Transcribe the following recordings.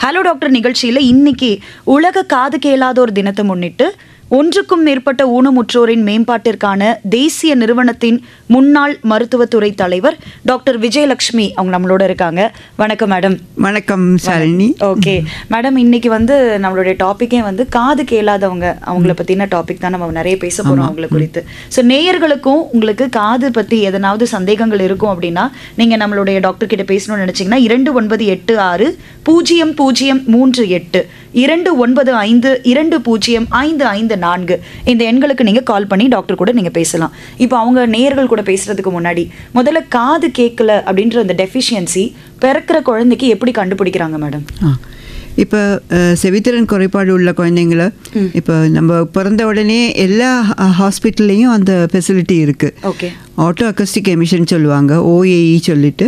Hello doctor நிகழ்ச்சியில் இன்னைக்கு உலக காது கேளாதோர் தினத்தை முன்னிட்டு ஒன்றுக்கும் மேற்பட்ட ஊனமுற்றோரின் மேம்பாட்டிற்கான தேசிய நிறுவனத்தின் முன்னாள் மருத்துவத்துறை தலைவர் டாக்டர் விஜயலட்சுமி அவங்க நம்மளோட இருக்காங்க. வணக்கம் மேடம். வணக்கம் சாலினி. ஓகே மேடம், இன்னைக்கு நம்மளுடைய டாபிக்கே காது கேளாதவங்க, அவங்கள பத்தின டாபிக் தான் நம்ம நிறைய பேச போறோம் அவங்களை குறித்து. ஸோ நேயர்களுக்கும் உங்களுக்கு காது பத்தி எதனாவது சந்தேகங்கள் இருக்கும் அப்படின்னா நீங்க நம்மளுடைய டாக்டர் கிட்ட பேசணும்னு நினைச்சீங்கன்னா 2986 0038 295205554 இந்த எண்களுக்கு நீங்க கால் பண்ணி டாக்டர் கூட நீங்க பேசலாம். இப்போ அவங்க நேயர்கள் கூட பேசுறதுக்கு முன்னாடி முதல்ல காது கேட்கல அப்படின்ற அந்த டெஃபிஷியன்சி பிறக்கிற குழந்தைக்கு எப்படி கண்டுபிடிக்கிறாங்க மேடம்? இப்போ செவித்திறன் குறைபாடு உள்ள குழந்தைங்கள இப்போ நம்ம பிறந்த உடனே எல்லா ஹாஸ்பிட்டல்லையும் அந்த ஃபெசிலிட்டி இருக்குது. ஓகே, ஆட்டோ அக்கஸ்டிக் எமிஷன் சொல்லுவாங்க, ஓஏஇ சொல்லிட்டு.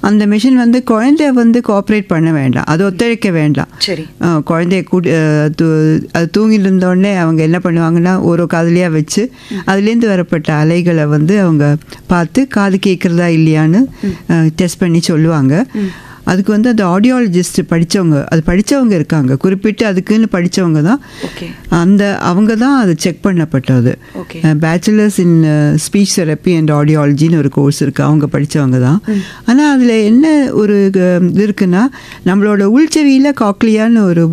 அந்த மிஷின் குழந்தைய கோஆப்ரேட் பண்ண வேண்டாம், அது ஒத்துழைக்க வேண்டாம். சரி, குழந்தைய அது தூங்கிட்டு இருந்தோடனே அவங்க என்ன பண்ணுவாங்கன்னா ஒரு காதுலையாக வச்சு அதுலேருந்து வரப்பட்ட அலைகளை அவங்க பார்த்து காது கேட்குறதா இல்லையான்னு டெஸ்ட் பண்ணி சொல்லுவாங்க. அதுக்கு அந்த ஆடியாலஜிஸ்ட் படித்தவங்க இருக்காங்க, குறிப்பிட்டு அதுக்குன்னு படித்தவங்க தான். அவங்க தான் அது செக் பண்ணப்பட்டது. Bachelors in speech therapy and ஆடியாலஜின்னு ஒரு கோர்ஸ் இருக்குது, அவங்க படித்தவங்க தான். ஆனால் அதில் என்ன ஒரு இது இருக்குன்னா, நம்மளோட உள்செவியில் காக்லியான்னு ஒரு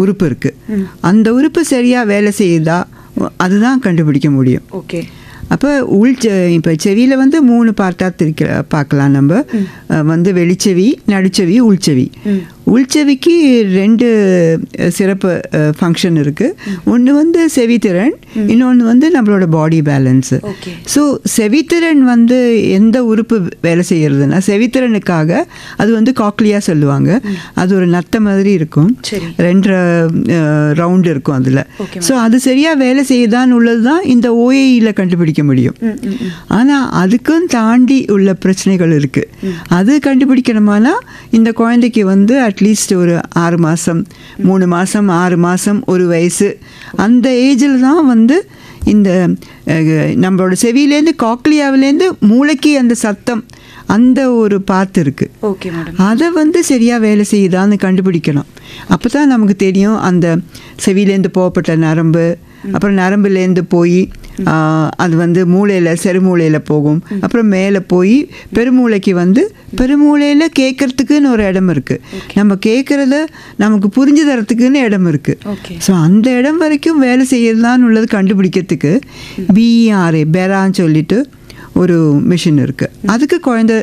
உறுப்பு இருக்குது. அந்த உறுப்பு சரியாக வேலை செய்யுதா அதுதான் கண்டுபிடிக்க முடியும். ஓகே, அப்போ இப்போ செவியில் 3 பார்ட்டாக பார்க்கலாம் நம்ம. வெளிச்செவி, நடுச்செவி, உள்செவி. உள்செவிக்கு 2 சிறப்பு ஃபங்க்ஷன் இருக்குது. ஒன்று செவித்திறன், இன்னொன்று நம்மளோட பாடி பேலன்ஸு. ஸோ செவித்திறன் எந்த உறுப்பு வேலை செய்கிறதுனா, செவித்திறனுக்காக அது காக்லியா சொல்லுவாங்க. அது ஒரு நத்த மாதிரி இருக்கும், 2 ரவுண்டு இருக்கும் அதில். ஸோ அது சரியாக வேலை செய்யுதான்னு உள்ளது தான் இந்த ஓஏஇயில் கண்டுபிடிக்க முடியும். ஆனால் அதுக்கும் தாண்டி உள்ள பிரச்சனைகள் இருக்குது. அது கண்டுபிடிக்கணுமானா இந்த குழந்தைக்கு அட்லீஸ்ட் ஒரு 6 மாதம், 3 மாதம், 6 மாதம், 1 வயசு அந்த ஏஜில் தான் இந்த நம்மளோட செவியிலேருந்து காக்லியாவிலேருந்து மூளைக்கு அந்த சத்தம் அந்த ஒரு பார்த்து இருக்குது. அதை சரியாக வேலை செய்யுதான்னு கண்டுபிடிக்கணும். அப்போ தான் நமக்கு தெரியும் அந்த செவியிலேருந்து போகப்பட்ட நரம்பு, அப்புறம் நரம்புலேருந்து போய் அது மூளையில் செருமூளையில் போகும். அப்புறம் மேலே போய் பெருமூளைக்கு பெருமூளையில் கேட்கறதுக்குன்னு ஒரு இடம் இருக்குது. நம்ம கேட்குறத நமக்கு புரிஞ்சு தரத்துக்குன்னு இடம் இருக்குது. ஸோ அந்த இடம் வரைக்கும் வேலை செய்யறதான்னு உள்ளது கண்டுபிடிக்கிறதுக்கு பிஆர்ஏ பெரான்னு சொல்லிட்டு ஒரு மிஷின் இருக்குது. அதுக்கு குழந்தை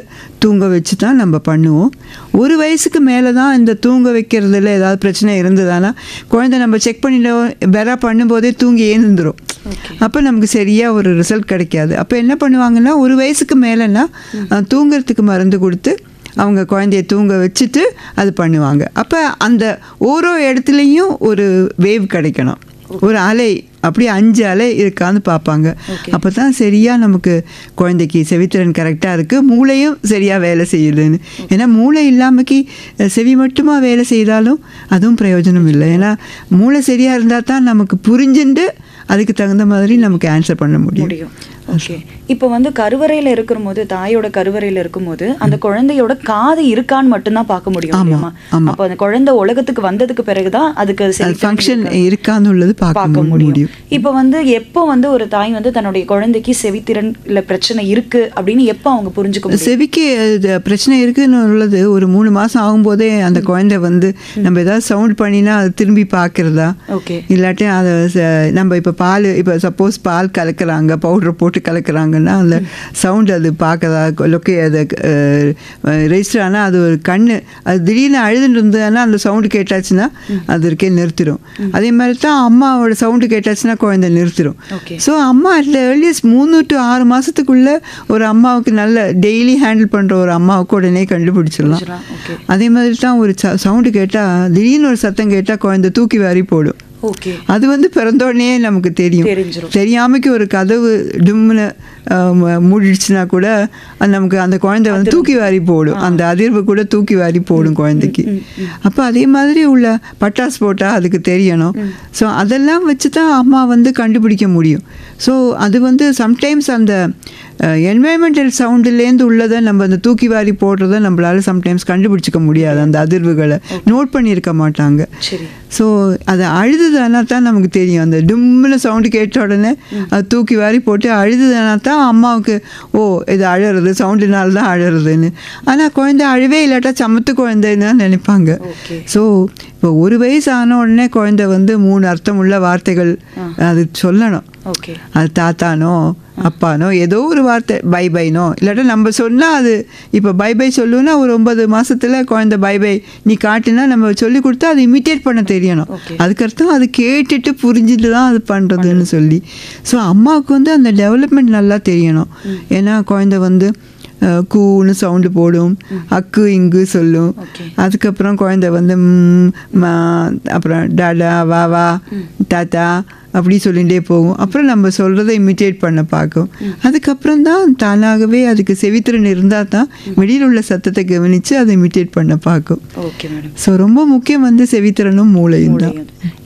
தூங்க வச்சு தான் நம்ம பண்ணுவோம். 1 வயசுக்கு மேலே தான் இந்த தூங்க வைக்கிறதுல ஏதாவது பிரச்சனை இருந்ததுன்னா குழந்தை நம்ம செக் பண்ணிட்டோம், பெரா பண்ணும்போதே தூங்கி ஏந்துடும். அப்போ நமக்கு சரியாக ஒரு ரிசல்ட் கிடைக்காது. அப்போ என்ன பண்ணுவாங்கன்னா 1 வயசுக்கு மேலேன்னா தூங்குறதுக்கு மருந்து கொடுத்து அவங்க குழந்தைய தூங்க வச்சுட்டு அது பண்ணுவாங்க. அப்போ அந்த ஓரோ இடத்துலையும் ஒரு வேவ் கிடைக்கணும், ஒரு அலை, அப்படியே 5 அலை இருக்கான்னு பார்ப்பாங்க. அப்போ தான் சரியாக நமக்கு குழந்தைக்கு செவித்திறன் கரெக்டாக இருக்குது, மூளையும் சரியாக வேலை செய்யுதுன்னு. ஏன்னா மூளை இல்லாமக்கி செவி மட்டுமா வேலை செய்தாலும் அதுவும் பிரயோஜனம் இல்லை. ஏன்னா மூளை சரியாக இருந்தால் தான் நமக்கு புரிஞ்சுட்டு அதுக்கு தகுந்த மாதிரி நமக்கு ஆன்சர் பண்ண முடியும். ஓகே, இப்போ கருவறையில் இருக்கும்போது, தாயோட கருவறையில் இருக்கும்போது அந்த குழந்தையோட காது இருக்கான்னு மட்டும்தான் பார்க்க முடியும். அப்போ அந்த குழந்தை உலகத்துக்கு வந்ததுக்கு பிறகுதான் அதுக்கு ஃபங்க்ஷன் இருக்கான்னு உள்ளது பார்க்க முடியும். இப்போ எப்போ ஒரு தாய் தன்னுடைய குழந்தைக்கு செவித்திறன்ல பிரச்சனை இருக்கு அப்படின்னு எப்போ அவங்க புரிஞ்சுக்க? செவிக்கு பிரச்சனை இருக்குன்னு உள்ளது ஒரு 3 மாதம் ஆகும்போதே அந்த குழந்தை நம்ம ஏதாவது சவுண்ட் பண்ணினா அது திரும்பி பார்க்கறதா, இல்லாட்டி அதை நம்ம இப்போ பால், இப்போ சப்போஸ் பால் கலக்கிறாங்க, பவுடர் போட்டு கலக்கிறாங்கன்னா அந்த சவுண்ட் அது பார்க்கறதா, அது ரெஜிஸ்டர் ஆனால் அது ஒரு கண்ணு அது திடீர்னு அழுதுன்னு இருந்ததுன்னா அந்த சவுண்டு கேட்டாச்சுன்னா அது இருக்கே நிறுத்திடும். அதே மாதிரி தான் அம்மாவோட சவுண்டு கேட்டாச்சுன்னா குழந்தை நிறுத்திடும். ஸோ அம்மா அட் ஏர்லியஸ்ட் 3 to 6 மாதத்துக்குள்ளே ஒரு அம்மாவுக்கு நல்ல டெய்லி ஹேண்டில் பண்ணுற ஒரு அம்மாவுக்கு உடனே கண்டுபிடிச்சிடலாம். அதே மாதிரி தான் ஒரு சவுண்டு கேட்டால், திடீர்னு ஒரு சத்தம் கேட்டால் குழந்தை தூக்கி வாரி போடும். அது பிறந்தோடனே நமக்கு தெரியும். தெரியாமக்கு ஒரு கதவு டிம்னு மூடிடுச்சுன்னா கூட நமக்கு அந்த குழந்தை தூக்கி வாரி போடும், அந்த அதிர்வு கூட தூக்கி வாரி போடும் குழந்தைக்கு. அப்போ அதே மாதிரி உள்ள பட்டாசு போட்டால் அதுக்கு தெரியணும். ஸோ அதெல்லாம் வச்சு தான் அம்மா கண்டுபிடிக்க முடியும். ஸோ அது சம்டைம்ஸ் அந்த என்வாயன்மெண்டல் சவுண்டுலேருந்து உள்ளதை நம்ம அந்த தூக்கி வாரி போடுறத நம்மளால சம்டைம்ஸ் கண்டுபிடிச்சிக்க முடியாது, அந்த அதிர்வுகளை நோட் பண்ணியிருக்க மாட்டாங்க. ஸோ அதை அழுதுதானா தான் நமக்கு தெரியும். அந்த டும்முன்னு சவுண்டு கேட்ட உடனே அது தூக்கி வாரி போட்டு அழுதுதானா தான் அம்மாவுக்கு ஓ இது அழறது சவுண்டுனால தான் அழறதுன்னு. ஆனால் குழந்தை அழுவே இல்லாட்டா சமத்து குழந்தைன்னு தான் நினைப்பாங்க. ஸோ இப்போ 1 வயசு ஆன உடனே குழந்தை வந்து 3 அர்த்தமுள்ள வார்த்தைகள் அது சொல்லணும். அது தாத்தானோ அப்பானோ ஏதோ ஒரு வார்த்தை, பை பைனோ இல்லாட்டா நம்ம சொன்னால் அது இப்போ பை பை சொல்லுன்னா ஒரு 9 மாதத்தில் குழந்தை பை பை நீ காட்டுனா நம்ம சொல்லி கொடுத்தா அது இமிட்டேட் பண்ண தெரியணும். அதுக்கடுத்தும் அது கேட்டுட்டு புரிஞ்சுட்டு தான் அது பண்ணுறதுன்னு சொல்லி. ஸோ அம்மாவுக்கு வந்து அந்த டெவலப்மெண்ட் நல்லா தெரியணும். ஏன்னா குழந்தை வந்து கூன்னு சவுண்டு போடும், அக்கு இங்கு சொல்லும். அதுக்கப்புறம் குழந்தை வந்து அப்புறம் டாடா வா வா தாத்தா அப்படி சொல்லிகிட்டே போகும். அப்புறம் நம்ம சொல்கிறத இமிட்டேட் பண்ண பார்க்கும். அதுக்கப்புறம் தான் தானாகவே அதுக்கு செவித்திறன் இருந்தால் தான் வெளியில் உள்ள சத்தத்தை கவனித்து அதை இமிட்டேட் பண்ண பார்க்கும். Okay madam. ஸோ ரொம்ப முக்கியம் வந்து செவித்திறனும் மூளையும் தான்.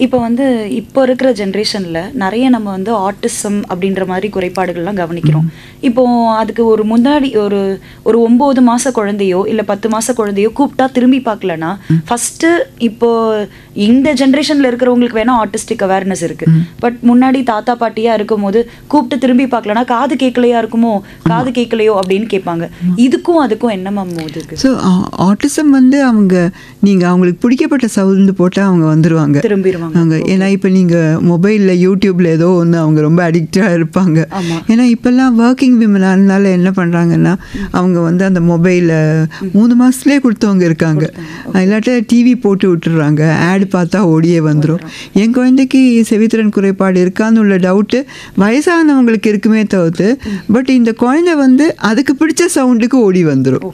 இப்போ வந்து இப்போ இருக்கிற ஜென்ரேஷனில் நிறைய நம்ம வந்து ஆட்டிசம் அப்படின்ற மாதிரி குறைபாடுகள்லாம் கவனிக்கிறோம். இப்போ அதுக்கு ஒரு முன்னாடி ஒரு 9 மாத குழந்தையோ இல்லை 10 மாத குழந்தையோ கூப்பிட்டா திரும்பி பார்க்கலன்னா ஃபஸ்ட்டு இப்போ இந்த ஜென்ரேஷனில் இருக்கிறவங்களுக்கு வேணால் ஆட்டிஸ்டிக் அவேர்னஸ் இருக்குது. பட் முன்னாடி தாத்தா பாட்டியா இருக்கும் போது கூப்பிட்டு திரும்பி பார்க்கலன்னா காது கேட்கலையா இருக்குமோ, காது கேட்கலையோ அப்படின்னு கேட்பாங்க. இதுக்கும் அதுக்கும் என்ன மேம் இருக்கு? ஸோ ஆட்டிசம் வந்து நீங்கள் அவங்களுக்கு பிடிக்கப்பட்ட சவுண்டு போட்டால் அவங்க வந்துடுவாங்க, திரும்பிடுவாங்க அவங்க. ஏன்னா இப்போ நீங்கள் மொபைலில் யூடியூப்பில் ஏதோ ஒன்று அவங்க ரொம்ப அடிக்டாக இருப்பாங்க. ஏன்னா இப்போல்லாம் ஒர்க்கிங் விமன் ஆனால என்ன பண்ணுறாங்கன்னா அவங்க வந்து அந்த மொபைலை 3 மாதத்துலேயே கொடுத்தவங்க இருக்காங்க. இல்லாட்ட டிவி போட்டு விட்டுடுறாங்க, ஆடு பார்த்தா ஓடியே வந்துடும். என் குழந்தைக்கு செவித்திறன் குறைபாடு இருக்கான்னு உள்ள டவுட்டு வயசானவங்களுக்கு இருக்குமே தவிர்த்து, பட் இந்த குழந்தை வந்து அதுக்கு பிடிச்ச சவுண்டுக்கு ஓடி வந்துடும்.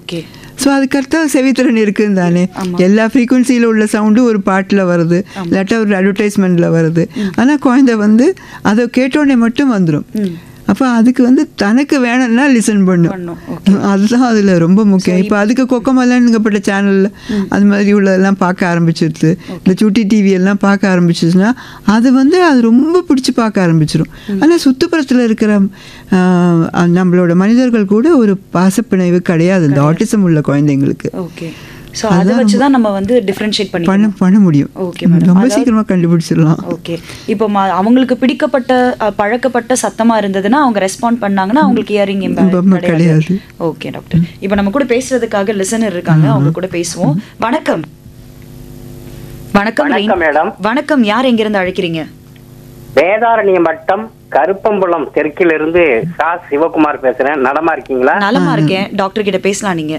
ஸோ அதுக்கடுத்தா செவித்திறன் இருக்குன்னு தானே. எல்லா ஃப்ரீக்குவன்சியில் உள்ள சவுண்டும் ஒரு பாட்டில் வருது, இல்லாட்டா ஒரு அட்வர்டைஸ்மெண்ட்டில் வருது. ஆனால் குழந்தை வந்து அதை கேட்டோடனே மட்டும் வந்துடும். அப்போ அதுக்கு வந்து தனக்கு வேணும்னா லிசன் பண்ணும். அதுதான் அதில் ரொம்ப முக்கியம். இப்போ அதுக்கு கொக்கமல்லன்னுங்கப்பட்ட சேனலில் அது மாதிரி உள்ளதெல்லாம் பார்க்க ஆரம்பிச்சிருது, இந்த சுட்டி டிவியெல்லாம் பார்க்க ஆரம்பிச்சிச்சுன்னா அது வந்து அது ரொம்ப பிடிச்சி பார்க்க ஆரம்பிச்சிடும். ஆனால் சுற்றுப்புறத்தில் இருக்கிற நம்மளோட மனிதர்கள் கூட ஒரு பாசப்பிணைவு கிடையாது இந்த ஆட்டிசம் உள்ள குழந்தைங்களுக்கு. ஸோ அதை வச்சு தான் நம்ம வந்து டிஃப்ரென்ஷியேட் பண்ண முடியும். ஓகே மேடம், ரொம்ப சீக்கிரமாக கண்டுபிடிச்சிடலாம். ஓகே. இப்போ அவங்களுக்கு பிடிக்கப்பட்ட பழக்கப்பட்ட சத்தமாக இருந்ததுன்னா அவங்க ரெஸ்பாண்ட் பண்ணாங்கன்னா அவங்களுக்கு ஹியரிங் இம்பேக்ட் கிடையாது. ஓகே டாக்டர், இப்போ நம்ம கூட பேசுறதுக்காக லிசனர் இருக்காங்க, அவங்க கூட பேசுவோம். வணக்கம். வணக்கம் மேடம். வணக்கம், யார் எங்கிருந்து அழைக்கிறீங்க? வேதாரண்யம் வட்டம் கருப்பம்புலம் தெற்கிலிருந்து சிவகுமார் பேசுறேன். நலமா இருக்கீங்களா? நலமா இருக்கேன். டாக்டர் கிட்ட பேசலாம் நீங்க.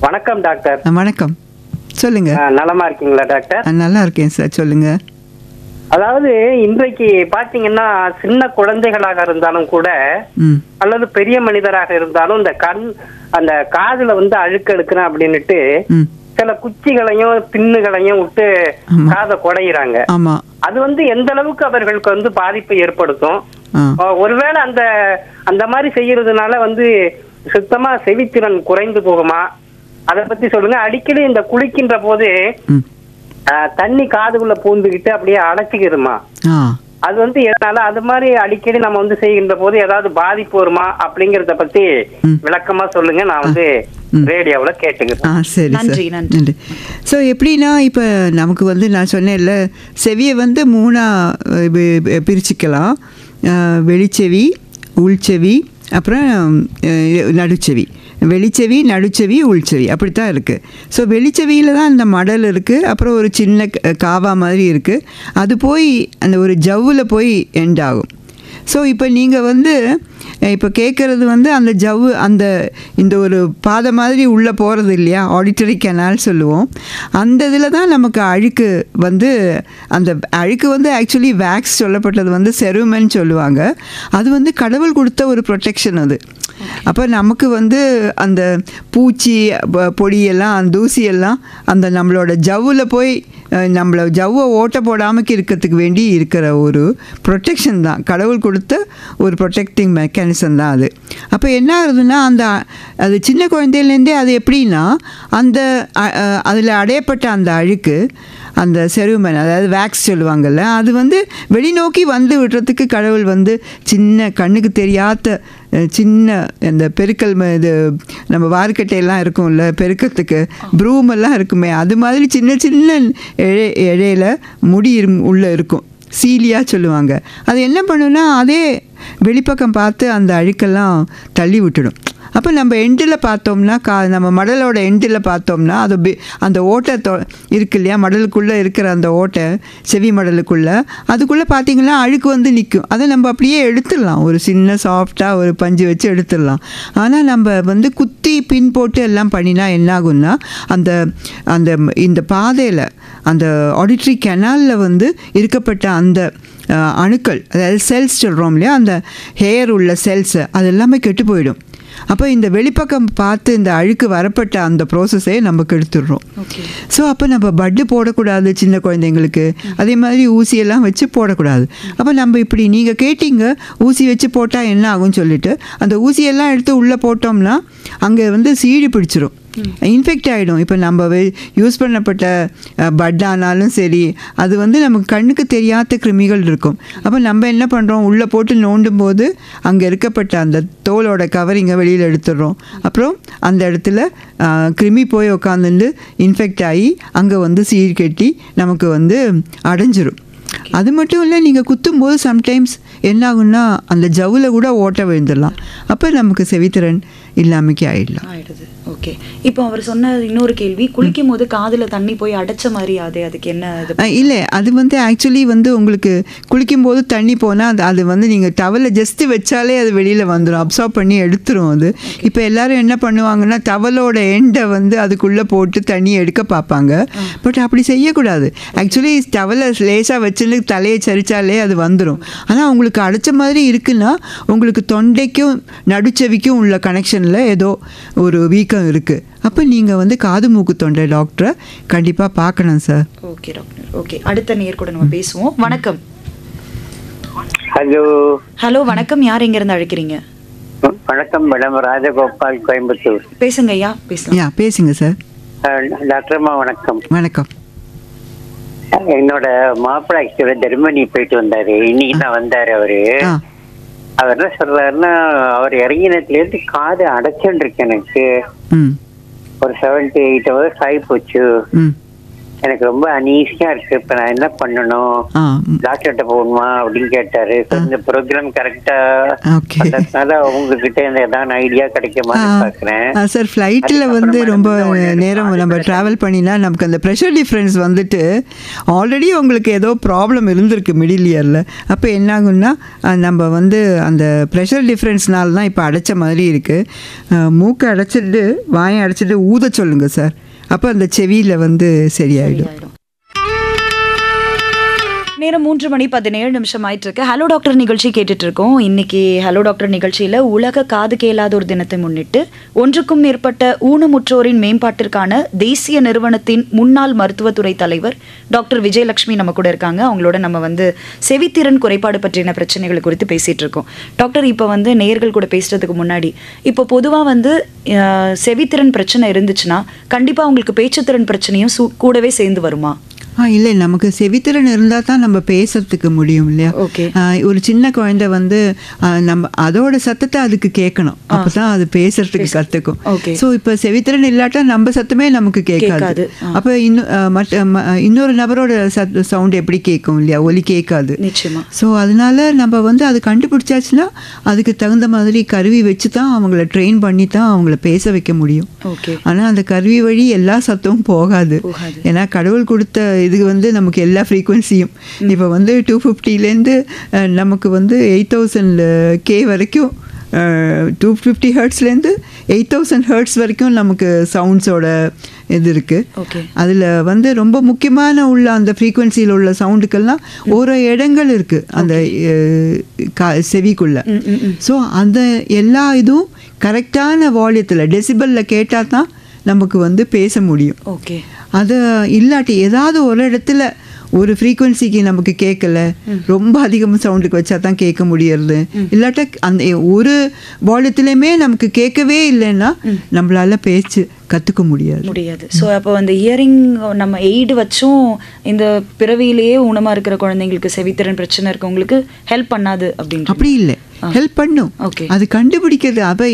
வணக்கம் டாக்டர். வணக்கம், சொல்லுங்க. நலமா இருக்கீங்களா டாக்டர்? நல்லா இருக்கேன் சார், சொல்லுங்க. அதாவது இன்றைக்கு பாத்தீங்கன்னா சின்ன குழந்தைகளாக இருந்தாலும் கூட அல்லது பெரிய மனிதராக இருந்தாலும் இந்த அந்த காதுல வந்து அழுக்கு எடுக்கிறேன் அப்படின்னுட்டு சில குச்சிகளையும் பின்னுகளையும் விட்டு காதை குடையிறாங்க. அது வந்து எந்த அளவுக்கு அவர்களுக்கு வந்து பாதிப்பை ஏற்படுத்தும்? ஒருவேளை அந்த மாதிரி செய்யறதுனால வந்து சுத்தமா செவித்திறன் குறைந்து போகுமா? அத பத்தி சொல்லுங்க. அடிக்கடி இந்த குளிக்கின்ற போது தண்ணி காதுக்குள்ள பூந்துகிட்டு அப்படியே அடைச்சிக்கிதுமா, அது வந்து எதனால அது மாதிரி அடிக்கடி நம்ம வந்து செய்கின்ற போது ஏதாவது பாதிப்பு வருமா அப்படிங்கறத பத்தி விளக்கமா சொல்லுங்க. நான் வந்து ரேடியோவுல கேட்டுக்கிறேன். சரி, நன்றி. ஸோ எப்படின்னா இப்போ நமக்கு வந்து நான் சொன்னேன்ல, செவியை வந்து 3 பிரிச்சுக்கலாம். வெளிச்செவி, உள்செவி, அப்புறம் நடுச்செவி. வெளிச்செவி, நடுச்செவி, உள்செவி அப்படித்தான் இருக்குது. ஸோ வெளிச்செவியில் தான் அந்த மடல் இருக்குது, அப்புறம் ஒரு சின்ன காவா மாதிரி இருக்குது, அது போய் அந்த ஒரு ஜவ்வில் போய் எண்ட் ஆகும். ஸோ இப்போ நீங்கள் வந்து இப்போ கேட்குறது வந்து அந்த ஜவ்வு இந்த ஒரு பாதை மாதிரி உள்ளே போகிறது இல்லையா, ஆடிட்டரி கெனால் சொல்லுவோம். அந்த இதில் தான் நமக்கு அழுக்கு வந்து அந்த அழுக்கு வந்து ஆக்சுவலி வேக்ஸ் சொல்லப்பட்டது வந்து செருமென்னு சொல்லுவாங்க. அது வந்து கடவுள் கொடுத்த ஒரு ப்ரொடெக்ஷன் அது. அப்போ நமக்கு வந்து அந்த பூச்சி பொடியெல்லாம் அந்த தூசியெல்லாம் அந்த நம்மளோட ஜவ்வில் போய் நம்மளை ஜவ்வை ஓட்ட போடாமல் இருக்கிறதுக்கு வேண்டி இருக்கிற ஒரு ப்ரொடெக்ஷன் தான், கடவுள் கொடுத்த ஒரு ப்ரொடெக்டிங் மெக்கானிசம் தான் அது. அப்போ என்ன ஆகுதுன்னா அது சின்ன குழந்தையிலேருந்தே அது எப்படின்னா அதில் அடையப்பட்ட அந்த அழுக்கு, அந்த செருமன் அதாவது வேக்ஸ் சொல்லுவாங்கள்ல, அது வந்து வெளிநோக்கி வந்து விடுறதுக்கு கடவுள் வந்து சின்ன கண்ணுக்கு தெரியாத சின்ன இந்த பெருக்கல் இது நம்ம வார்க்கட்டையெல்லாம் இருக்கும்ல பெருக்கத்துக்கு ப்ரூம் எல்லாம் இருக்குமே, அது மாதிரி சின்ன சின்ன இழையில முடி உள்ளே இருக்கும், சீலியா சொல்லுவாங்க. அது என்ன பண்ணுன்னா அதே வெளிப்பக்கம் பார்த்து அந்த அழுக்கெல்லாம் தள்ளி விட்டுடும். அப்போ நம்ம எண்டில் பார்த்தோம்னா நம்ம மடலோட எண்டில் பார்த்தோம்னா அது அந்த ஓட்டை இருக்கு இல்லையா, மடலுக்குள்ளே இருக்கிற அந்த ஓட்டை செவி மடலுக்குள்ளே, அதுக்குள்ளே பார்த்திங்கன்னா அழுக்கு வந்து நிற்கும். அதை நம்ம அப்படியே எடுத்துடலாம், ஒரு சின்ன சாஃப்டாக ஒரு பஞ்சு வச்சு எடுத்துடலாம். ஆனால் நம்ம வந்து குத்தி பின் போட்டு எல்லாம் பண்ணினா என்னாகும்னா அந்த அந்த இந்த பாதையில் அந்த ஆடிட்ரி கெனாலில் வந்து இருக்கப்பட்ட அந்த அணுக்கள், அதாவது செல்ஸ் சொல்கிறோம் இல்லையா, அந்த ஹேர் உள்ள செல்ஸு அது எல்லாமே கெட்டு போயிடும். அப்போ இந்த வெளிப்பக்கம் பார்த்து இந்த அழுக்கு வரப்பட்ட அந்த ப்ரோசஸே நம்ம கெடுத்துடுறோம். ஸோ அப்போ நம்ம பட்டு போடக்கூடாது சின்ன குழந்தைங்களுக்கு, அதே மாதிரி ஊசியெல்லாம் வச்சு போடக்கூடாது. அப்போ நம்ம இப்படி நீங்கள் கேட்டீங்க ஊசி வச்சு போட்டால் என்ன ஆகும்னு சொல்லிட்டு, அந்த ஊசியெல்லாம் எடுத்து உள்ளே போட்டோம்னா அங்கே வந்து சீழி பிடிச்சிரும், இன்ஃபெக்ட் ஆகிடும். இப்போ நம்ம யூஸ் பண்ணப்பட்ட பட் ஆனாலும் சரி, அது வந்து நமக்கு கண்ணுக்கு தெரியாத கிருமிகள் இருக்கும். அப்போ நம்ம என்ன பண்ணுறோம், உள்ளே போட்டு நோண்டும் போது அங்கே இருக்கப்பட்ட அந்த தோலோட கவரிங்கை வெளியில் எடுத்துடுறோம். அப்புறம் அந்த இடத்துல கிருமி போய் உட்காந்துட்டு இன்ஃபெக்ட் ஆகி அங்கே வந்து சீழ் கட்டி நமக்கு வந்து அடைஞ்சிரும். அது மட்டும் இல்லை, நீங்கள் குத்தும்போது சம்டைம்ஸ் என்ன ஆகுன்னா அந்த ஜவ்வில் கூட ஓட்ட விழுந்துடலாம். அப்போ நமக்கு செவித்திறன் இல்லாமக்கே ஆயிடுது. ஓகே, இப்போ அவர் சொன்ன இன்னொரு கேள்வி, குளிக்கும் போது காதில் தண்ணி போய் அடைச்ச மாதிரி அதுக்கு என்ன? இல்லை, அது வந்து ஆக்சுவலி வந்து உங்களுக்கு குளிக்கும்போது தண்ணி போனால் அது வந்து நீங்கள் டவலை ஜஸ்ட்டு வச்சாலே அது வெளியில் வந்துடும், அப்சார்ப் பண்ணி எடுத்துரும் அது. இப்போ எல்லோரும் என்ன பண்ணுவாங்கன்னா டவலோட எண்டை வந்து அதுக்குள்ளே போட்டு தண்ணி எடுக்க பார்ப்பாங்க. பட் அப்படி செய்யக்கூடாது. ஆக்சுவலி டவலை லேசாக வச்சுன்னு தலையை சரிச்சாலே அது வந்துடும். ஆனால் உங்களுக்கு அடைச்ச மாதிரி இருக்குன்னா உங்களுக்கு தொண்டைக்கும் நடுச்செவிக்கும் உள்ள கனெக்ஷனில் ஏதோ ஒரு வீக்கம் இருக்குது. அப்போ நீங்கள் வந்து காது மூக்கு தொண்டை டாக்டரை கண்டிப்பாக பார்க்கணும் சார். Okay doctor. ஓகே, அடுத்த நேர் கூட நம்ம பேசுவோம். வணக்கம். ஹலோ. ஹலோ, வணக்கம். யார் எங்கேருந்து அழைக்கிறீங்க? வணக்கம் மேடம், ராஜகோபால், கோயம்புத்தூர். பேசுங்க ஐயா. பேசுங்க சார். டாக்டர்மா வணக்கம். வணக்கம். என்னோட மாப்பிள்ளை ஆக்சுவலா ஜெர்மனி போயிட்டு வந்தாரு, இன்னைக்கு தான் வந்தாரு அவரு. அவர் என்ன சொல்றாருன்னா, அவர் இறங்கினத்துல இருந்து காது அடைச்சுன்னு இருக்கு எனக்கு. ஒரு 7-8 hours ஆகி போச்சு. எனக்கு ரொம்ப அனீசியா இருக்கு. இப்ப நான் என்ன பண்ணணும், டாக்டர்கிட்ட போகணுமா அப்படின்னு கேட்டாரு. இந்த ப்ரோக்ராம் கரெக்டா உங்ககிட்ட ஏதாவது ஐடியா கிடைக்குமான்னு பாக்குறேன் சார். ஃப்ளைட்டில் வந்து ரொம்ப நேரம் நம்ம டிராவல் பண்ணினா நமக்கு அந்த ப்ரெஷர் டிஃப்ரென்ஸ் வந்துட்டு ஆல்ரெடி உங்களுக்கு ஏதோ ப்ராப்ளம் இருந்திருக்கு மிடில் இயரில். அப்போ என்னாகுன்னா நம்ம வந்து அந்த ப்ரெஷர் டிஃப்ரென்ஸ்னால தான் இப்போ அடைச்ச மாதிரி இருக்குது. மூக்கை அடைச்சிட்டு வாயை அடைச்சிட்டு ஊத சொல்லுங்கள் சார். அப்போ அந்த செவியில் வந்து சரியாயிடும். நேரம் 3:17 ஆயிட்டு இருக்கு. ஹலோ டாக்டர் நிகழ்ச்சி கேட்டுட்டு இருக்கோம். இன்னைக்கு ஹலோ டாக்டர் நிகழ்ச்சியில் உலக காது கேளாதோர் தினத்தை முன்னிட்டு ஒன்றுக்கும் மேற்பட்ட ஊனமுற்றோரின் மேம்பாட்டிற்கான தேசிய நிறுவனத்தின் முன்னாள் மருத்துவத்துறை தலைவர் டாக்டர் விஜயலட்சுமி நம்ம கூட இருக்காங்க. அவங்களோட நம்ம வந்து செவித்திறன் குறைபாடு பற்றின பிரச்சனைகள் குறித்து பேசிட்டு இருக்கோம். டாக்டர், இப்போ வந்து நேயர்கள் கூட பேசுறதுக்கு முன்னாடி, இப்போ பொதுவாக வந்து செவித்திறன் பிரச்சனை இருந்துச்சுன்னா கண்டிப்பாக உங்களுக்கு பேச்சுத்திறன் பிரச்சனையும் கூடவே சேர்ந்து வருமா? இல்லை, நமக்கு செவித்திறன் இருந்தால் தான் நம்ம பேசுறதுக்கு முடியும் இல்லையா. ஒரு சின்ன குழந்தை வந்து நம்ம அதோட சத்தத்தை அதுக்கு கேட்கணும், அப்போ தான் அது பேசுறதுக்கு கற்றுக்கும். ஸோ இப்போ செவித்திறன் இல்லாட்டா நம்ம சத்தமே நமக்கு கேட்காது. அப்போ இன்னொரு நபரோட சவுண்ட் எப்படி கேட்கும் இல்லையா, ஒலி கேட்காது. ஸோ அதனால நம்ம வந்து அது கண்டுபிடிச்சாச்சுன்னா அதுக்கு தகுந்த மாதிரி கருவி வச்சு தான் அவங்கள ட்ரெயின் பண்ணி தான் அவங்கள பேச வைக்க முடியும். ஆனால் அந்த கருவி வழி எல்லா சத்தமும் போகாது. ஏன்னா கடவுள் கொடுத்த இதுக்கு வந்து நமக்கு எல்லா ஃப்ரீக்வன்சியும் இப்போ வந்து 250லேருந்து நமக்கு வந்து 8000 K வரைக்கும், 250 ஹெர்ட்ஸ்லேருந்து 8000 ஹெர்ட்ஸ் வரைக்கும் நமக்கு சவுண்ட்ஸோட இது இருக்குது. அதில் வந்து ரொம்ப முக்கியமான உள்ள அந்த ஃப்ரீக்வன்சியில் உள்ள சவுண்டுக்கெல்லாம் ஒரு இடங்கள் இருக்குது அந்த செவிக்குள்ள. ஸோ அந்த எல்லா இதுவும் கரெக்டான வால்யூத்தில் டெசிபலில் கேட்டால் தான் நமக்கு வந்து பேச முடியும். அது இல்லாட்டி ஏதாவது ஒரு இடத்துல ஒரு ஃப்ரீக்குவன்சிக்கு நமக்கு கேட்கல, ரொம்ப அதிகமாக சவுண்டுக்கு வச்சா தான் கேட்க முடியறது, இல்லாட்டா அந்த ஒரு வால்யூத்துலேயுமே நமக்கு கேட்கவே இல்லைன்னா நம்மளால பேச்சு கற்றுக்க முடியாது. ஸோ அப்போ அந்த இயரிங் நம்ம எய்டு வச்சும் இந்த பிறவியிலேயே ஊனமாக இருக்கிற குழந்தைங்களுக்கு செவித்திறன் பிரச்சனை இருக்கவங்களுக்கு ஹெல்ப் பண்ணாது அப்படின்னு? அப்படி இல்லை, ஹெல்ப் பண்ணும். அது கண்டுபிடிக்கிறது. அப்போ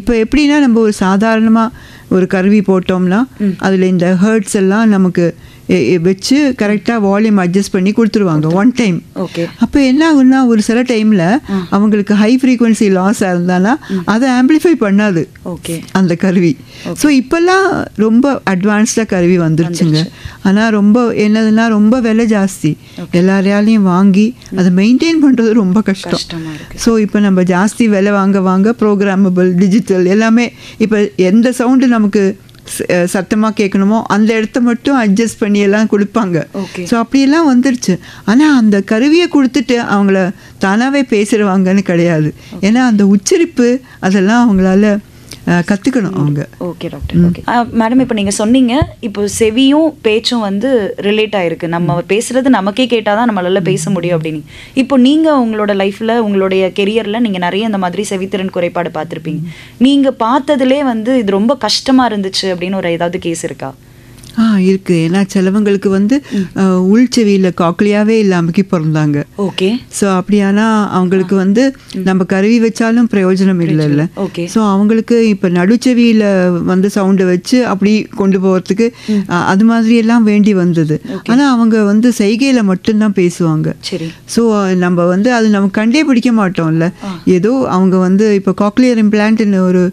இப்போ எப்படின்னா நம்ம ஒரு சாதாரணமாக ஒரு கருவி போட்டோம்னா அதில் இந்த ஹர்ட்ஸ் எல்லாம் நமக்கு வச்சு கரெக்டாக வால்யூம் அட்ஜஸ்ட் பண்ணி கொடுத்துருவாங்க ஒன் டைம். அப்போ என்ன ஆகுன்னா ஒரு சில டைமில் அவங்களுக்கு ஹை ஃப்ரீக்வன்சி லாஸாக இருந்தானா அதை ஆம்பிளிஃபை பண்ணாது அந்த கருவி. ஸோ இப்போல்லாம் ரொம்ப அட்வான்ஸ்டாக கருவி வந்துருச்சுங்க. ஆனால் ரொம்ப என்னதுன்னா ரொம்ப விலை ஜாஸ்தி, எல்லாரையாலையும் வாங்கி அதை மெயின்டைன் பண்ணுறது ரொம்ப கஷ்டம். ஸோ இப்போ நம்ம ஜாஸ்தி விலை வாங்க ப்ரோக்ராமபிள் டிஜிட்டல் எல்லாமே இப்போ எந்த சவுண்டு நமக்கு சத்தமாக கேட்கணுமோ அந்த இடத்த மட்டும் அட்ஜஸ்ட் பண்ணி எல்லாம் கொடுப்பாங்க. ஸோ அப்படியெல்லாம் வந்துருச்சு. ஆனால் அந்த கருவியை கொடுத்துட்டு அவங்கள தானாகவே பேசுகிறவாங்கன்னு கிடையாது. ஏன்னா அந்த உச்சரிப்பு அதெல்லாம் அவங்களால கற்றுக்கணும் அவங்க. Okay doctor. ஓகே மேடம், இப்போ நீங்கள் சொன்னீங்க இப்போ செவியும் பேச்சும் வந்து ரிலேட் ஆயிருக்கு. நம்ம பேசுறது நமக்கே கேட்டால் தான் நம்மளால பேச முடியும் அப்படின்னு. இப்போ நீங்கள் உங்களோட லைஃப்பில் உங்களுடைய கெரியரில் நீங்கள் நிறைய இந்த மாதிரி செவித்திறன் குறைபாடு பார்த்துருப்பீங்க. நீங்கள் பார்த்ததுலே வந்து இது ரொம்ப கஷ்டமாக இருந்துச்சு அப்படின்னு ஒரு ஏதாவது கேஸ் இருக்கா? இருக்கு. ஏன்னா சிலவங்களுக்கு வந்து உள்செவியில் காக்லியாவே இல்லாமக்கி பிறந்தாங்க. ஓகே. ஸோ அப்படியானா அவங்களுக்கு வந்து நம்ம கருவி வச்சாலும் பிரயோஜனம் இல்லைல்ல. ஸோ அவங்களுக்கு இப்போ நடுச்செவியில் வந்து சவுண்டை வச்சு அப்படி கொண்டு போகிறதுக்கு அது மாதிரி எல்லாம் வேண்டி வந்தது. ஆனால் அவங்க வந்து செய்கையில் மட்டும்தான் பேசுவாங்க. ஸோ நம்ம வந்து அது நம்ம கண்டே பிடிக்க மாட்டோம்ல. ஏதோ அவங்க வந்து இப்போ காக்லியர் இம்ப்ளான்ட்னு ஒரு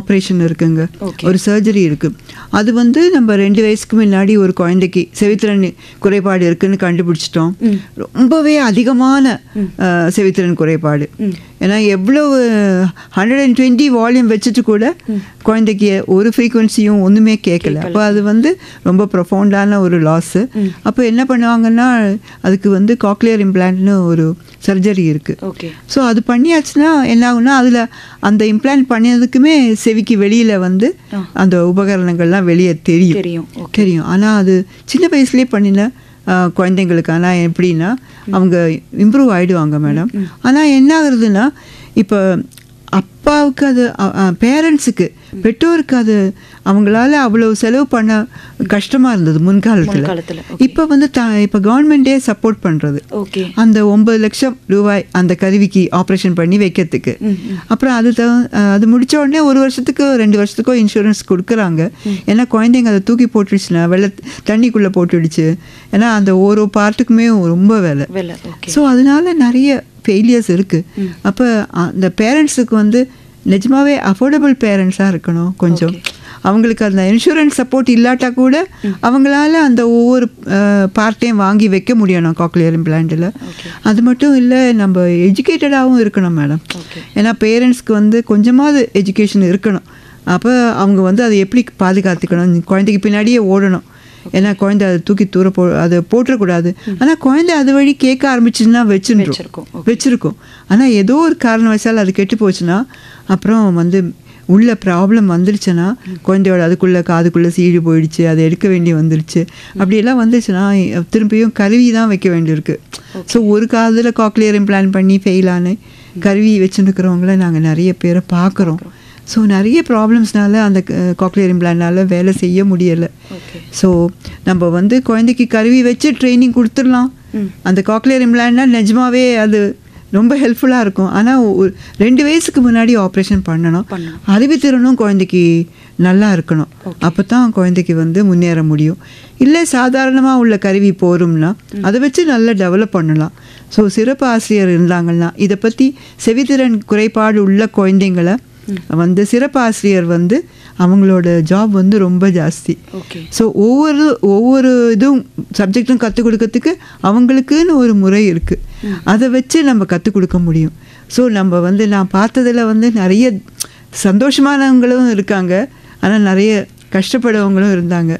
ஆப்ரேஷன் இருக்குங்க, ஒரு சர்ஜரி இருக்குது. அது வந்து நம்ம 2 வயசுக்கு முன்னாடி ஒரு குழந்தைக்கு செவித்திறன் குறைபாடு இருக்குன்னு கண்டுபிடிச்சிட்டோம். ரொம்பவே அதிகமான செவித்திறன் குறைபாடு. ஏன்னா எவ்வளவு 120 வால்யூம் வச்சுட்டு கூட குழந்தைக்கு ஒரு ஃப்ரீக்குவன்சியும் ஒன்றுமே கேட்கல. அப்போ அது வந்து ரொம்ப ப்ரொஃபவுண்டான ஒரு லாஸு. அப்போ என்ன பண்ணுவாங்கன்னா அதுக்கு வந்து காக்லியர் இம்ப்ளான்ட்னு ஒரு சர்ஜரி இருக்குது. ஸோ அது பண்ணியாச்சுன்னா என்ன ஆகுனா அதில் அந்த இம்ப்ளான்ட் பண்ணியதுக்குமே செவிக்கு வெளியில் வந்து அந்த உபகரணங்கள்லாம் வெளியே தெரியும். ஆனால் அது சின்ன வயசுலேயே பண்ணின குழந்தைங்களுக்கு. ஆனால் எப்படின்னா அவங்க இம்ப்ரூவ் ஆகிடுவாங்க மேடம். ஆனால் என்ன ஆகுறதுன்னா இப்போ அப்பாவுக்கு அது பேரண்ட்ஸுக்கு பெற்றோருக்கு அது அவங்களால அவ்வளோ செலவு பண்ண கஷ்டமாக இருந்தது முன்காலத்தில். இப்போ வந்து இப்போ கவர்மெண்ட்டே சப்போர்ட் பண்ணுறது அந்த 9 லட்சம் ரூபாய் அந்த கருவிக்கு ஆப்ரேஷன் பண்ணி வைக்கிறதுக்கு. அப்புறம் அது முடித்த உடனே 1 வருஷத்துக்கோ 2 வருஷத்துக்கோ இன்சூரன்ஸ் கொடுக்குறாங்க. ஏன்னா குழந்தைங்க அதை தூக்கி போட்டுடுச்சுன்னா தண்ணிக்குள்ளே போட்டுடுச்சு. ஏன்னா அந்த ஒரு பார்ட்டுக்குமே ரொம்ப விலை. ஸோ அதனால நிறைய ஃபெயிலியர்ஸ் இருக்குது. அப்போ அந்த பேரண்ட்ஸுக்கு வந்து நிஜமாவே அஃபோர்டபுள் பேரண்ட்ஸாக இருக்கணும். கொஞ்சம் அவங்களுக்கு அந்த இன்சூரன்ஸ் சப்போர்ட் இல்லாட்டா கூட அவங்களால அந்த ஒவ்வொரு பார்ட்டையும் வாங்கி வைக்க முடியணும் காக்லியர் இம்ப்ளான்ட்டில். அது மட்டும் இல்லை, நம்ம எஜுகேட்டடாகவும் இருக்கணும் மேடம். ஏன்னா பேரண்ட்ஸ்க்கு வந்து கொஞ்சமாவது எஜுகேஷன் இருக்கணும். அப்போ அவங்க வந்து அதை எப்படி பாதுகாத்துக்கணும், குழந்தைக்கு பின்னாடியே ஓடணும். ஏன்னா குழந்தை அதை தூக்கி அதை போட்டுறக்கூடாது. ஆனால் குழந்தை அது வழி கேட்க ஆரம்பிச்சுன்னா வச்சுருக்கோம். ஆனால் ஏதோ ஒரு காரணவசால் அது கெட்டு போச்சுன்னா அப்புறம் வந்து உள்ள ப்ராப்ளம் வந்துடுச்சுன்னா குழந்தையோட அதுக்குள்ளே காதுக்குள்ளே சீழி போயிடுச்சு, அதை எடுக்க வேண்டி வந்துடுச்சு. அப்படியெல்லாம் வந்துடுச்சுன்னா திரும்பியும் கருவி தான் வைக்க வேண்டியிருக்கு. ஸோ ஒரு காதில் காக்லியர் இம்ப்ளான்ட் பண்ணி ஃபெயிலான கருவி வச்சுருக்கிறவங்கள நாங்கள் நிறைய பேரை பார்க்குறோம். ஸோ நிறைய ப்ராப்ளம்ஸ்னால அந்த காக்லியர் இம்ப்ளான்ட்னால வேலை செய்ய முடியலை. ஸோ நம்ம வந்து குழந்தைக்கு கருவி வச்சு ட்ரைனிங் கொடுத்துடலாம். அந்த காக்லியர் இம்ப்ளான்ட்னா நிஜமாவே அது ரொம்ப ஹெல்ப்ஃபுல்லாக இருக்கும். ஆனால் 2 வயசுக்கு முன்னாடி ஆப்ரேஷன் பண்ணணும். அறிவுத்திறனும் குழந்தைக்கு நல்லா இருக்கணும். அப்போ தான் குழந்தைக்கு வந்து முன்னேற முடியும். இல்லை சாதாரணமாக உள்ள கருவி போகிறோம்னா அதை வச்சு நல்லா டெவலப் பண்ணலாம். ஸோ சிறப்பு ஆசிரியர் இருந்தாங்கன்னா இதை பற்றி செவித்திறன் குறைபாடு உள்ள குழந்தைங்களை வந்து சிறப்பு ஆசிரியர் வந்து அவங்களோட ஜாப் வந்து ரொம்ப ஜாஸ்தி. ஸோ ஒவ்வொரு இதுவும் சப்ஜெக்டும் கற்றுக் கொடுக்கறதுக்கு அவங்களுக்குன்னு ஒரு முறை இருக்குது. அதை வச்சு நம்ம கற்றுக் கொடுக்க முடியும். ஸோ நம்ம வந்து நான் பார்த்ததில் வந்து நிறைய சந்தோஷமானவங்களும் இருக்காங்க, ஆனால் நிறைய கஷ்டப்படுறவங்களும் இருந்தாங்க.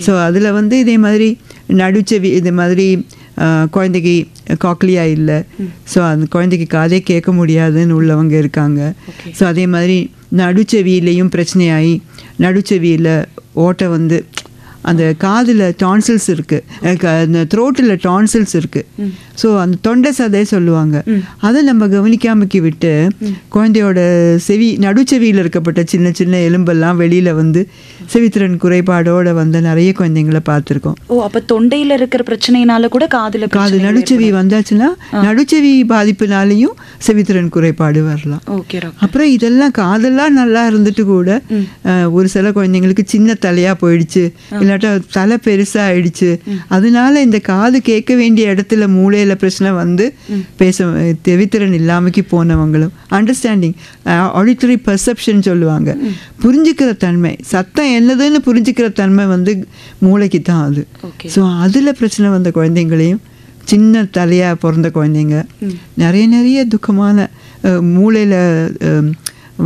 ஸோ அதில் வந்து இதே மாதிரி நடுச்செவி இதே மாதிரி குழந்தைக்கு காக்லியா இல்லை, ஸோ அந்த குழந்தைக்கு காதே கேட்க முடியாதுன்னு உள்ளவங்க இருக்காங்க. ஸோ அதே மாதிரி நடுச்செவியிலையும் பிரச்சனையாகி நடுச்செவியில் ஓட்டை வந்து அந்த காதில் டான்சில்ஸ் இருக்குது, அந்த த்ரோட்டில் டான்சில்ஸ் இருக்குது. ஸோ அந்த தொண்டை சதை சொல்லுவாங்க. அதை நம்ம கவனிக்காமக்கி விட்டு குழந்தையோட நடுச்செவியில் இருக்கப்பட்ட சின்ன சின்ன எலும்பெல்லாம் வெளியில் வந்து செவித்திறன் குறைபாடோடு வந்து நிறைய குழந்தைங்களை பார்த்துருக்கோம். ஓ, அப்போ தொண்டையில் இருக்கிற பிரச்சனையினால கூட காது நடுச்செவி வந்தாச்சுன்னா நடுச்செவி பாதிப்புனாலையும் செவித்திறன் குறைபாடு வரலாம். அப்புறம் இதெல்லாம் காதெல்லாம் நல்லா இருந்துட்டு கூட ஒரு சில குழந்தைங்களுக்கு சின்ன தலையாக போயிடுச்சு, இல்லாட்டா தலை பெருசாக ஆயிடுச்சு. அதனால இந்த காது கேட்க வேண்டிய இடத்துல மூளையில் பிரச்சனை வந்து செவித்திறன் இல்லாமக்கி போனவங்களும் அண்டர்ஸ்டாண்டிங் ஆடிட்டரி பர்செப்ஷன் சொல்லுவாங்க, புரிஞ்சுக்கிற தன்மை, சத்தம் என்னதுன்னு புரிஞ்சுக்கிற தன்மை வந்து மூளைக்கு தான் அது. ஸோ அதில் பிரச்சனை வந்த குழந்தைங்களையும் சின்ன தலையாக பிறந்த குழந்தைங்க நிறைய துக்கமான மூளையில்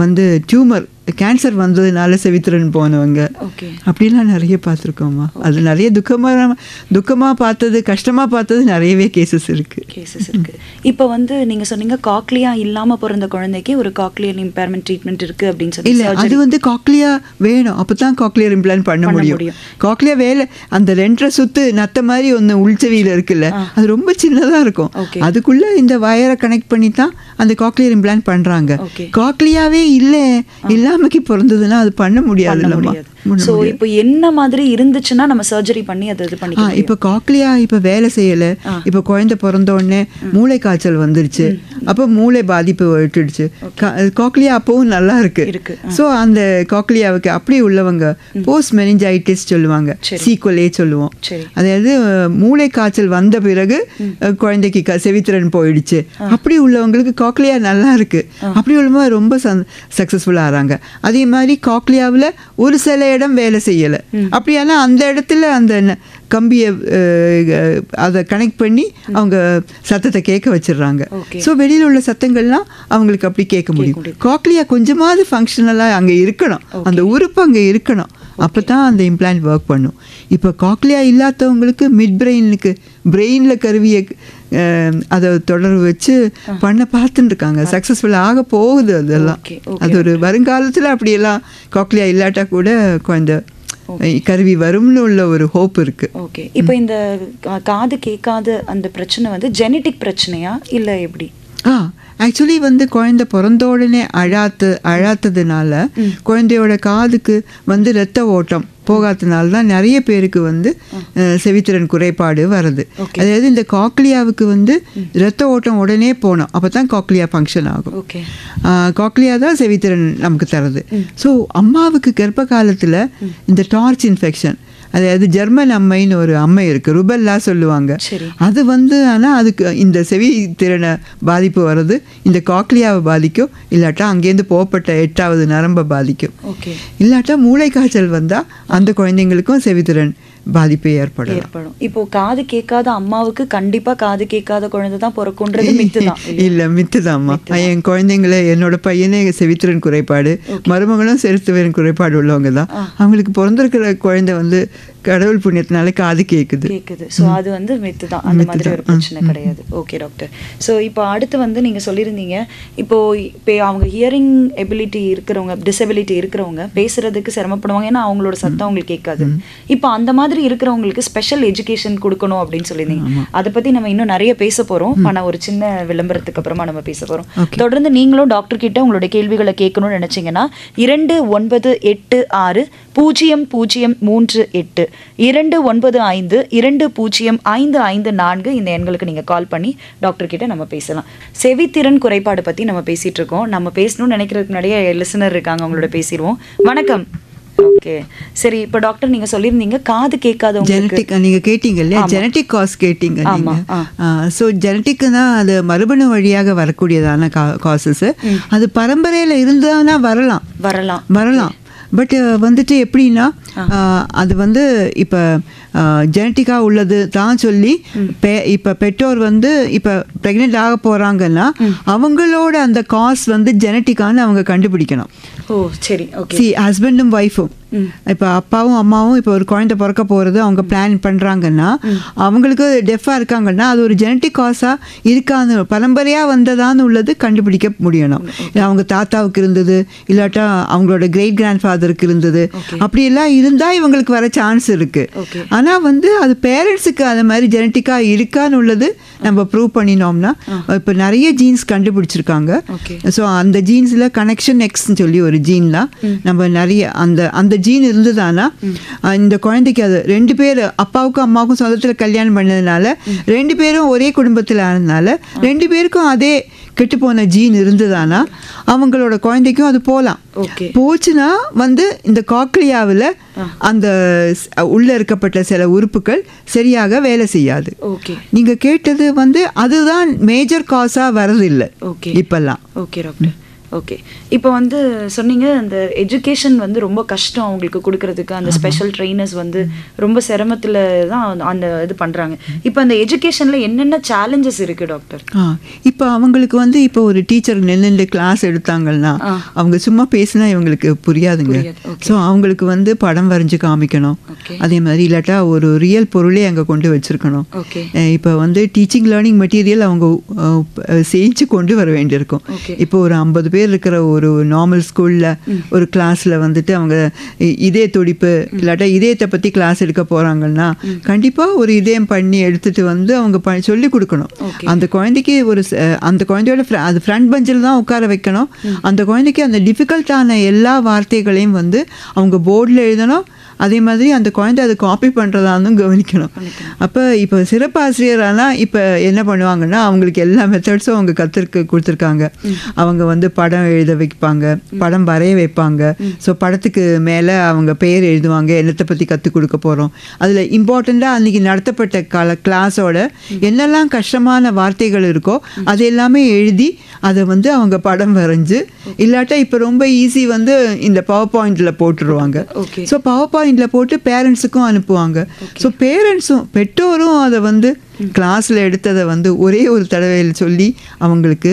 வந்து டியூமர் கேன்சர் வந்ததுனால செவித்திறன் போனவங்க அப்படிலாம் நிறைய பார்த்துருக்கோம்மா. அது நிறைய துக்கமாக பார்த்தது, கஷ்டமாக பார்த்தது நிறையவே கேசஸ் இருக்கு. இப்போ வந்து நீங்கள் சொன்னீங்க காக்லியா இல்லாமல் பிறந்த குழந்தைக்கு ஒரு காக்லியர் இம்பேர்மெண்ட் ட்ரீட்மெண்ட் இருக்குது அப்படின்னு சொல்லி. இல்லை, அது வந்து காக்லியா வேணும், அப்போ தான் காக்லியர் இம்ப்ளான்ட் பண்ண முடியும். காக்லியா வேலை அந்த 2.5 சுத்து நத்த மாதிரி ஒன்று உள்செவியில் இருக்குல்ல, அது ரொம்ப சின்னதாக இருக்கும். அதுக்குள்ளே இந்த வயரை கனெக்ட் பண்ணி தான் அந்த காக்லியர் இம்ப்ளான்ட் பண்ணுறாங்க. காக்லியாவே இல்லை இல்லாமக்கி பிறந்ததுன்னா அது பண்ண முடியாது. ஸோ இப்போ என்ன மாதிரி இருந்துச்சுன்னா நம்ம சர்ஜரி பண்ணி அதை இது பண்ணி இப்போ காக்லியா இப்போ வேலை செய்யலை, இப்போ குழந்தை பிறந்த உடனே மூளை காய்ச்சல் வந்துருச்சு, அப்போ மூளை பாதிப்பு விட்டுடுச்சு, காக்லியா அப்பவும் நல்லா இருக்கு. ஸோ அந்த காக்லியாவுக்கு அப்படி உள்ளவங்க போஸ்ட் மெனிஞ்சைட்டிஸ் சொல்லுவாங்க, சீக்வலே சொல்லுவோம். அதாவது மூளை காய்ச்சல் வந்த பிறகு குழந்தைக்கு செவித்திறன் போயிடுச்சு, அப்படி உள்ளவங்களுக்கு காக்லியா நல்லா இருக்கு, அப்படி உள்ளவங்க ரொம்ப சக்ஸஸ்ஃபுல்லாக ஆகிறாங்க. அதே மாதிரி காக்லியாவில் ஒரு சில இடம் வேலை செய்யலை, அப்படியானா அந்த இடத்துல அந்த கம்பியை அதை கனெக்ட் பண்ணி அவங்க சத்தத்தை கேட்க வச்சிடுறாங்க. ஸோ வெளியில் உள்ள சத்தங்கள்லாம் அவங்களுக்கு அப்படி கேட்க முடியும். காக்லியா கொஞ்சமாவது ஃபங்க்ஷனலாக அங்கே இருக்கணும், அந்த உறுப்பு அங்கே இருக்கணும், அப்போ தான் அந்த இம்ப்ளான்ட் ஒர்க் பண்ணும். இப்போ காக்லியா இல்லாதவங்களுக்கு மிட் பிரெயினில் கருவியை அதை தொடர்பு வச்சு பண்ண பார்த்துட்டு இருக்காங்க, சக்ஸஸ்ஃபுல்லாக ஆக போகுது. அதெல்லாம் அது ஒரு வருங்காலத்தில் அப்படியெல்லாம் காக்லியா இல்லாட்டா கூட குழந்தை கருவி வரும்னு உள்ள ஒரு ஹோப் இருக்கு. ஓகே, இப்போ இந்த காது கேட்காத அந்த பிரச்சனை வந்து ஜெனட்டிக் பிரச்சனையா இல்லை எப்படி? ஆக்சுவலி வந்து குழந்தை பிறந்த உடனே அழாத்ததுனால குழந்தையோட காதுக்கு வந்து ரத்த ஓட்டம் போகாததுனால தான் நிறைய பேருக்கு வந்து செவித்திறன் குறைபாடு வருது. அதாவது இந்த காக்லியாவுக்கு வந்து ரத்த ஓட்டம் உடனே போனோம், அப்போ தான் காக்லியா ஃபங்க்ஷன் ஆகும். காக்லியா தான் செவித்திறன் நமக்கு தருது. ஸோ அம்மாவுக்கு கர்ப்ப காலத்தில் இந்த டார்ச் இன்ஃபெக்ஷன், அதாவது ஜெர்மன் அம்மைன்னு ஒரு அம்மை இருக்குது, ருபெல்லா சொல்லுவாங்க, அது வந்து ஆனால் அதுக்கு இந்த செவித்திறனை பாதிப்பு வர்றது இந்த காக்லியாவை பாதிக்கும், இல்லாட்டா அங்கேருந்து போகப்பட்ட 8வது நரம்பை பாதிக்கும், இல்லாட்டா மூளை காய்ச்சல் வந்தால் அந்த குழந்தைங்களுக்கும் செவித்திறன் பாதிப்பு ஏற்படும். இப்போ காது கேட்காத அம்மாவுக்கு கண்டிப்பா காது கேட்காத குழந்தை தான் பிறக்கும்ன்றது மித்து தான். இல்ல, மித்து தான்மா. என் குழந்தைங்களை, என்னோட பையனே செவித்திறன் குறைபாடு, மருமகளும் செவித்திறன் குறைபாடு உள்ளவங்க தான். அவங்களுக்கு பிறந்திருக்கிற குழந்தை வந்து கடவுள் புண்ணியத்தினால காது கேட்குது. ஸோ அது வந்து மித்து தான், அந்த மாதிரி ஒரு பிரச்சனை கிடையாது. Okay doctor. ஸோ இப்போ அடுத்து வந்து நீங்கள் சொல்லியிருந்தீங்க, இப்போ அவங்க ஹியரிங் எபிலிட்டி இருக்கிறவங்க, டிசபிலிட்டி இருக்கிறவங்க பேசுறதுக்கு சிரமப்படுவாங்க, ஏன்னா அவங்களோட சத்தம் அவங்களுக்கு கேட்காது. இப்போ அந்த மாதிரி இருக்கிறவங்களுக்கு ஸ்பெஷல் எஜுகேஷன் கொடுக்கணும் அப்படின்னு சொல்லியிருந்தீங்க. அதை பற்றி நம்ம இன்னும் நிறைய பேச போகிறோம், ஆனால் ஒரு சின்ன விளம்பரத்துக்கு அப்புறமா நம்ம பேச போகிறோம். தொடர்ந்து நீங்களும் டாக்டர் கிட்ட உங்களுடைய கேள்விகளை கேட்கணும்னு நினச்சிங்கன்னா 2982000038 295205554 இந்த எண்களுக்கு நீங்கள் கால் பண்ணி டாக்டர் கிட்ட நம்ம பேசலாம். செவித்திறன் குறைபாடு பற்றி நம்ம பேசிகிட்டு இருக்கோம். நம்ம பேசணும்னு நினைக்கிறதுக்கு முன்னாடியே லிசனர் இருக்காங்க, அவங்களோட பேசிடுவோம். வணக்கம். ஓகே, சரி. இப்போ டாக்டர் நீங்கள் சொல்லியிருந்தீங்க காது கேட்காதவங்க ஜெனட்டிக், நீங்கள் கேட்டீங்க இல்லையா, ஜெனட்டிக் காஸ் கேட்டீங்க நீங்கள். ஸோ ஜெனட்டிக்னா அது மரபணு வழியாக வரக்கூடியதான காசஸ், அது பரம்பரையில் இருந்தானா வரலாம். பட் வந்துட்டு எப்படின்னா அது வந்து இப்போ ஜெனட்டிக்காக உள்ளது தான் சொல்லி இப்போ பெற்றோர் வந்து இப்போ ப்ரெக்னென்ட் ஆக போகிறாங்கன்னா அவங்களோட அந்த காஸ் வந்து ஜெனட்டிக்கான்னு அவங்க கண்டுபிடிக்கணும். ஓ சரி, ஓகே. ஹஸ்பண்டும் ஒய்ஃபும் இப்போ அப்பாவும் அம்மாவும் இப்போ ஒரு குழந்தை பிறக்க போகிறது அவங்க பிளான் பண்ணுறாங்கன்னா அவங்களுக்கு டெஃபாக இருக்காங்கன்னா அது ஒரு ஜெனட்டிக் காஸாக இருக்கான்னு பரம்பரையாக வந்ததான்னு உள்ளது கண்டுபிடிக்க முடியணும். அவங்க தாத்தாவுக்கு இருந்தது, இல்லாட்டா அவங்களோட கிரேட் கிராண்ட் ஃபாதருக்கு இருந்தது, அப்படியெல்லாம் இருந்தால் இவங்களுக்கு வர சான்ஸ் இருக்குது. ஆனால் வந்து அது பேரண்ட்ஸுக்கு அது மாதிரி ஜெனட்டிக்காக இருக்கான்னு உள்ளது நம்ம ப்ரூவ் பண்ணினோம்னா இப்போ நிறைய ஜீன்ஸ் கண்டுபிடிச்சிருக்காங்க. ஸோ அந்த ஜீன்ஸில் கனெக்ஷன் எக்ஸ்ன்னு சொல்லி ஒரு ஜீன்லாம் நம்ம நிறைய அந்த ஜீன் இருந்ததானா இந்த குழந்தைக்கு அது 2 பேர் அப்பாவுக்கும் அம்மாவுக்கும் சொந்தத்தில் கல்யாணம் பண்ணதுனால 2 பேரும் ஒரே குடும்பத்தில் ஆனதுனால 2 பேருக்கும் அதே கெட்டுப்போன ஜீன் இருந்ததானா அவங்களோட குழந்தைக்கும் அது போகலாம். போச்சுன்னா வந்து இந்த காக்லியாவில் அந்த உள்ள இருக்கப்பட்ட சில உறுப்புகள் சரியாக வேலை செய்யாது. நீங்க கேட்டது வந்து அதுதான் மேஜர் காஸா வரதில்லை இப்பெல்லாம். Okay doctor. ஓகே, இப்போ வந்து சொன்னீங்க அந்த எஜுகேஷன் வந்து ரொம்ப கஷ்டம் அவங்களுக்கு கொடுக்கறதுக்கு, அந்த ஸ்பெஷல் ட்ரெயினர்ஸ் வந்து ரொம்ப சிரமத்தில் தான் அந்த இது பண்ணுறாங்க. இப்போ அந்த எஜுகேஷனில் என்னென்ன சேலஞ்சஸ் இருக்குது டாக்டர்? இப்போ அவங்களுக்கு வந்து இப்போ ஒரு டீச்சர் நின்று கிளாஸ் எடுத்தாங்கன்னா அவங்க சும்மா பேசினா இவங்களுக்கு புரியாதுங்க. ஸோ அவங்களுக்கு வந்து படம் வரைஞ்சி காமிக்கணும், அதே மாதிரி இல்லாட்டா ஒரு ரியல் பொருளே அங்கே கொண்டு வச்சுருக்கணும். இப்போ வந்து டீச்சிங் லேர்னிங் மெட்டீரியல் அவங்க செஞ்சு கொண்டு வர வேண்டியிருக்கும். இப்போ ஒரு 50 பேர் இருக்கிற ஒரு நார்மல் ஸ்கூலில் ஒரு கிளாஸில் வந்துட்டு அவங்க இதய துடிப்பு இல்லாட்டா இதயத்தை பற்றி கிளாஸ் எடுக்க போகிறாங்கன்னா கண்டிப்பாக ஒரு இதயம் பண்ணி எடுத்துகிட்டு வந்து அவங்க சொல்லி கொடுக்கணும். அந்த குழந்தைக்கு அந்த குழந்தையோட அது ஃப்ரண்ட் பெஞ்சில் தான் உட்கார வைக்கணும். அந்த குழந்தைக்கு அந்த டிஃபிகல்ட்டான எல்லா வார்த்தைகளையும் வந்து அவங்க போர்டில் எழுதணும். அதே மாதிரி அந்த குழந்தை அதை காப்பி பண்ணுறதான்னு கவனிக்கணும். அப்போ இப்போ சிறப்பாசிரியரானால் இப்போ என்ன பண்ணுவாங்கன்னா அவங்களுக்கு எல்லா மெத்தட்ஸும் அவங்க கொடுத்துருக்காங்க. அவங்க வந்து படம் எழுத வைப்பாங்க, படம் வரைய வைப்பாங்க. ஸோ படத்துக்கு மேலே அவங்க பெயர் எழுதுவாங்க, என்னத்தை பற்றி கற்றுக் கொடுக்க போகிறோம். அதில் இம்பார்ட்டண்ட்டாக அன்றைக்கி நடத்தப்பட்ட கிளாஸோட என்னெல்லாம் கஷ்டமான வார்த்தைகள் இருக்கோ அது எல்லாமே எழுதி அதை வந்து அவங்க படம் வரைஞ்சி இல்லாட்டா இப்போ ரொம்ப ஈஸி வந்து இந்த பவர் பாயிண்டில் போட்டுருவாங்க. ஸோ பவர் பாயிண்டில் போட்டு பேரண்ட்ஸுக்கும் அனுப்புவாங்க. ஸோ பேரண்ட்ஸும் பெற்றோரும் அதை வந்து கிளாஸில் எடுத்ததை வந்து ஒரே ஒரு தடவையில் சொல்லி அவங்களுக்கு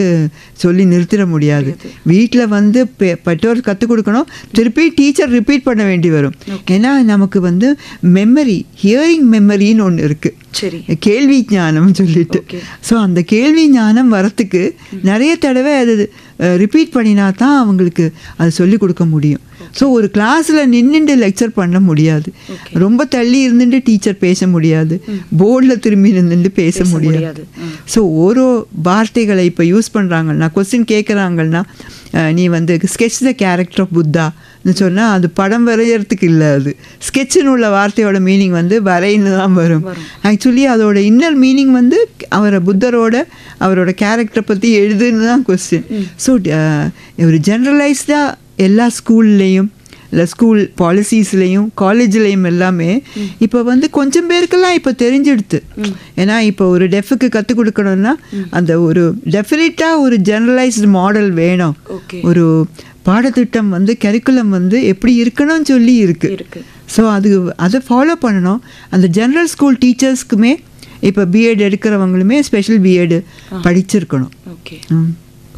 சொல்லி நிறுத்திட முடியாது. வீட்டில் வந்து பெற்றோர் கற்றுக் கொடுக்கணும், திருப்பி டீச்சர் ரிப்பீட் பண்ண வேண்டி வரும். ஏன்னா நமக்கு வந்து மெமரி, ஹியரிங் மெமரின்னு ஒன்று இருக்குது, கேள்வி ஞானம் சொல்லிட்டு. ஸோ அந்த கேள்வி ஞானம் வரத்துக்கு நிறைய தடவை அது ரிப்பீட் பண்ணினா தான் அவங்களுக்கு அது சொல்லிக் கொடுக்க முடியும். ஸோ ஒரு கிளாஸில் நின்றுட்டு லெக்சர் பண்ண முடியாது, ரொம்ப தள்ளி இருந்துட்டு டீச்சர் பேச முடியாது, போர்டில் திரும்பி நின்றுட்டு பேச முடியாது. ஸோ ஒரு வார்த்தைகளை இப்போ யூஸ் பண்ணுறாங்கன்னா, கொஸ்டின் கேட்குறாங்கன்னா, நீ வந்து ஸ்கெட்ச் த கேரக்டர் ஆஃப் புத்தான்னு சொன்னால் அது படம் வரைகிறதுக்கு இல்லை, அது ஸ்கெட்சுன்னு உள்ள வார்த்தையோட மீனிங் வந்து வரைன்னு தான் வரும். ஆக்சுவலி அதோட இன்னர் மீனிங் வந்து அவரோட கேரக்டரை பற்றி எழுதுன்னு தான் கொஸ்டின். ஸோ ஒரு ஜென்ரலைஸ்டாக எல்லா ஸ்கூல்லையும் இல்லை ஸ்கூல் பாலிசிஸ்லேயும் காலேஜ்லேயும் எல்லாமே இப்போ வந்து கொஞ்சம் பேருக்கெல்லாம் இப்போ தெரிஞ்சிடுது. ஏன்னா இப்போ ஒரு டெஃபுக்கு கற்றுக் கொடுக்கணும்னா அந்த ஒரு டெஃபினட்டாக ஒரு ஜெனரலைஸ்டு மாடல் வேணும். ஒரு பாடத்திட்டம் வந்து கரிக்குலம் வந்து எப்படி இருக்கணும்னு சொல்லி இருக்குது. ஸோ அதை ஃபாலோ பண்ணணும். அந்த ஜென்ரல் ஸ்கூல் டீச்சர்ஸ்க்குமே இப்போ பிஎட் எடுக்கிறவங்களுமே ஸ்பெஷல் பிஎட் படிச்சிருக்கணும்.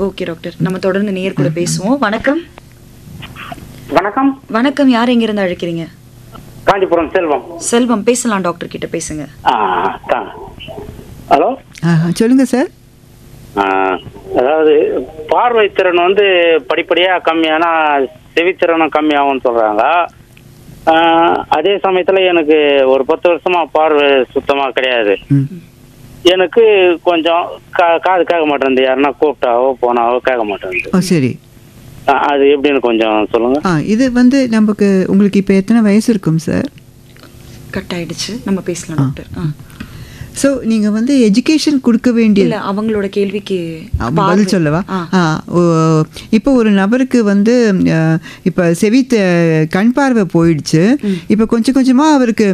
ஓகே டாக்டர், நம்ம தொடர்ந்து நேயர் கூட பேசுவோம். வணக்கம். வணக்கம். வணக்கம், யார் எங்கிருந்து அழைக்கிறீங்க? காஞ்சிபுரம் செல்வம். செல்வம், பேசலாம் டாக்டர் கிட்ட, பேசுங்க. ஹலோ, சொல்லுங்க சார். அதாவது பார்வை திறன் வந்து படிப்படியா கம்மியானா செவித்திறனும் கம்மியாகும்னு சொல்றாங்க. அதே சமயத்துல எனக்கு ஒரு 10 வருஷமா பார்வை சுத்தமா கிடையாது. எனக்கு கொஞ்சம் காது கேட்க மாட்டேங்குது, யாருன்னா கூப்பிட்டாவோ போனாவோ கேட்க மாட்டேங்குது. சரி, அது எப்படின்னு கொஞ்சம் சொல்லுங்க. இது வந்து நமக்கு உங்களுக்கு இப்போ எத்தனை வயசு இருக்கும் சார்? கட் ஆயிடுச்சு, நம்ம பேசலாம் டாக்டர். ஸோ நீங்கள் வந்து எஜுகேஷன் கொடுக்க வேண்டிய அவங்களோட கேள்விக்கு பதில் சொல்லவா? இப்போ ஒரு நபருக்கு வந்து இப்போ கண் பார்வை போயிடுச்சு, இப்போ கொஞ்சம் கொஞ்சமாக அவருக்கு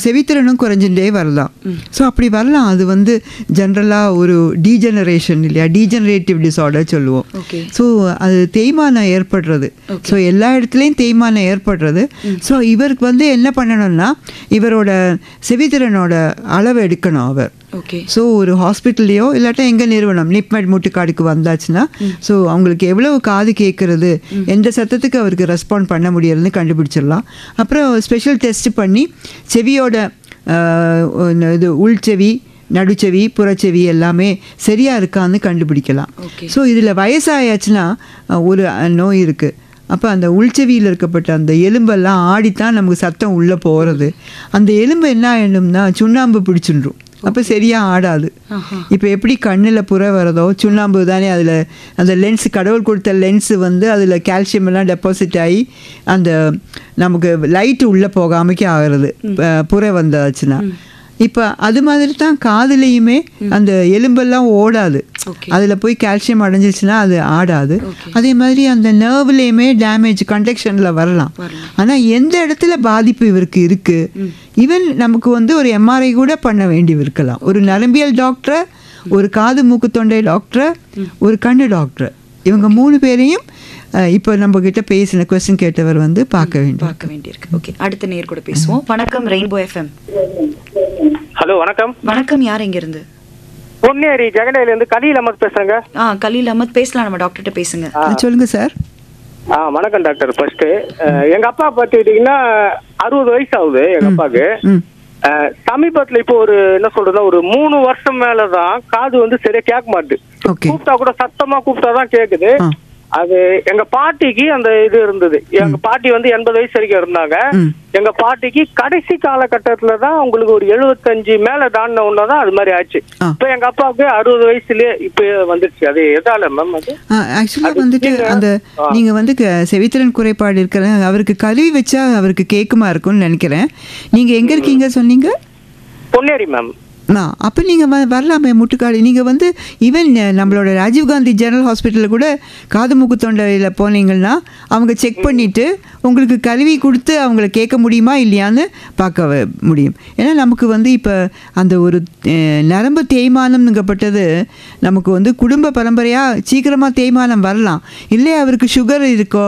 செவித்திறனும் குறைஞ்சுட்டே வரலாம். ஸோ அப்படி வரலாம். அது வந்து ஜென்ரலாக ஒரு டீஜெனரேஷன் இல்லையா, டீஜெனரேட்டிவ் டிஸார்டர் சொல்லுவோம். ஸோ அது தேய்மானம் ஏற்படுறது. ஸோ எல்லா இடத்துலையும் தேய்மானம் ஏற்படுறது. ஸோ இவருக்கு வந்து என்ன பண்ணணும்னா இவரோட செவித்திறனோட அளவு எடுக்கணும் அவர். ஓகே. ஸோ ஒரு ஹாஸ்பிட்டல்லையோ இல்லாட்டா எங்கள் நிறுவனம் நிப்மெட் முட்டுக்காடுக்கு வந்தாச்சுன்னா ஸோ அவங்களுக்கு எவ்வளவு காது கேட்குறது, எந்த சத்தத்துக்கு அவருக்கு ரெஸ்பாண்ட் பண்ண முடியறதுன்னு கண்டுபிடிச்சிடலாம். அப்புறம் ஸ்பெஷல் டெஸ்ட் பண்ணி செவியோட இது உள்செவி, நடுச்செவி, புறச்செவி எல்லாமே சரியாக இருக்கான்னு கண்டுபிடிக்கலாம். ஸோ இதில் வயசாயாச்சுன்னா ஒரு நோய் இருக்குது. அப்போ அந்த உள்செவியில் இருக்கப்பட்ட அந்த எலும்பெல்லாம் ஆடித்தான் நமக்கு சத்தம் உள்ளே போகிறது. அந்த எலும்பு என்ன ஆயிடும்னா சுண்ணாம்பு பிடிச்சிடும். அப்போ சரியாக ஆடாது. இப்போ எப்படி கண்ணில் புற வரதோ சுண்ணாம்பு தானே அதில் அந்த லென்ஸ், கடவுள் கொடுத்த லென்ஸு வந்து அதில் கால்சியம் எல்லாம் டெபாசிட் ஆகி அந்த நமக்கு லைட்டு உள்ளே போகாமைக்கு ஆகிறது புற வந்தாச்சுன்னா. இப்போ அது மாதிரி தான் காதுலேயுமே அந்த எலும்பெல்லாம் ஓடாது. அதில் போய் கால்சியம் அடைஞ்சிச்சுன்னா அது ஆடாது. அதே மாதிரி அந்த நர்வ்லேயுமே டேமேஜ் கண்டக்ஷனில் வரலாம். ஆனால் எந்த இடத்துல பாதிப்பு இவருக்கு இருக்குது, ஈவன் நமக்கு வந்து ஒரு எம்ஆர்ஐ கூட பண்ண வேண்டி இருக்கலாம். ஒரு நரம்பியல் டாக்டரை, ஒரு காது மூக்கு தொண்டை டாக்டரை, ஒரு கண்ணு டாக்டரை, இவங்க 3 பேரையும் இப்போ நம்ம கிட்ட பேசின கொஸ்டின் கேட்டவர் வந்து பார்க்க வேண்டியிருக்கு. ஓகே, அடுத்த நேர் கூட பேசுவோம். வணக்கம் ரெயின்போ எஃப்எம். ஹலோ, வணக்கம். வணக்கம், யார் எங்க இருந்து? பொன்னேரி ஜெகடையில இருந்து கலீல் அஹமத் பேசுறேங்க. கலீல் அஹமத் பேசலாம், நம்ம டாக்டர்கிட்ட பேசுங்க. சொல்லுங்க சார். வணக்கம் டாக்டர். ஃபர்ஸ்ட் எங்க அப்பா பார்த்துக்கிட்டீங்கன்னா 60 வயசு ஆகுது எங்க அப்பாவுக்கு. சமீபத்துல இப்போ ஒரு என்ன சொல்றதுன்னா ஒரு 3 வருஷம் மேலதான் காது வந்து சரியா கேட்க மாட்டுது. கூப்பிட்டா கூட சத்தமா கூப்பிட்டாதான் கேக்குது. அது எங்க பாட்டிக்கு அந்த இது இருந்தது. எங்க பாட்டி வந்து 80 வயசு வரைக்கும் இருந்தாங்க. எங்க பாட்டிக்கு கடைசி காலகட்டத்துலதான் உங்களுக்கு ஒரு 75 மேல தாண்டின ஒன்னதான் அது மாதிரி ஆச்சு. இப்ப எங்க அப்பாவுக்கு 60 வயசுலயே இப்ப வந்துருச்சு. அது எதால மேம்? அது ஆக்சுவலா வந்துட்டு அந்த நீங்க வந்து செவித்திறன் குறைபாடு இருக்கிற அவருக்கு கருவி வச்சா அவருக்கு கேக்குமா இருக்கும்னு நினைக்கிறேன். நீங்க எங்க இருக்கீங்க சொன்னீங்க? பொன்னேரி மேம். அப்போ நீங்கள் வரலாமே முட்டுக்காடு. நீங்கள் வந்து ஈவன் நம்மளோட ராஜீவ்காந்தி ஜெனரல் ஹாஸ்பிட்டலில் கூட காது மூக்கு தொண்டையில் போனீங்கன்னா அவங்க செக் பண்ணிவிட்டு உங்களுக்கு கருவி கொடுத்து அவங்கள கேட்க முடியுமா இல்லையான்னு பார்க்க முடியும். ஏன்னா நமக்கு வந்து இப்போ அந்த ஒரு நரம்பு தேய்மானம்ங்கப்பட்டது நமக்கு வந்து குடும்ப பரம்பரையாக சீக்கிரமாக தேய்மானம் வரலாம். இல்லை அவருக்கு சுகர் இருக்கோ,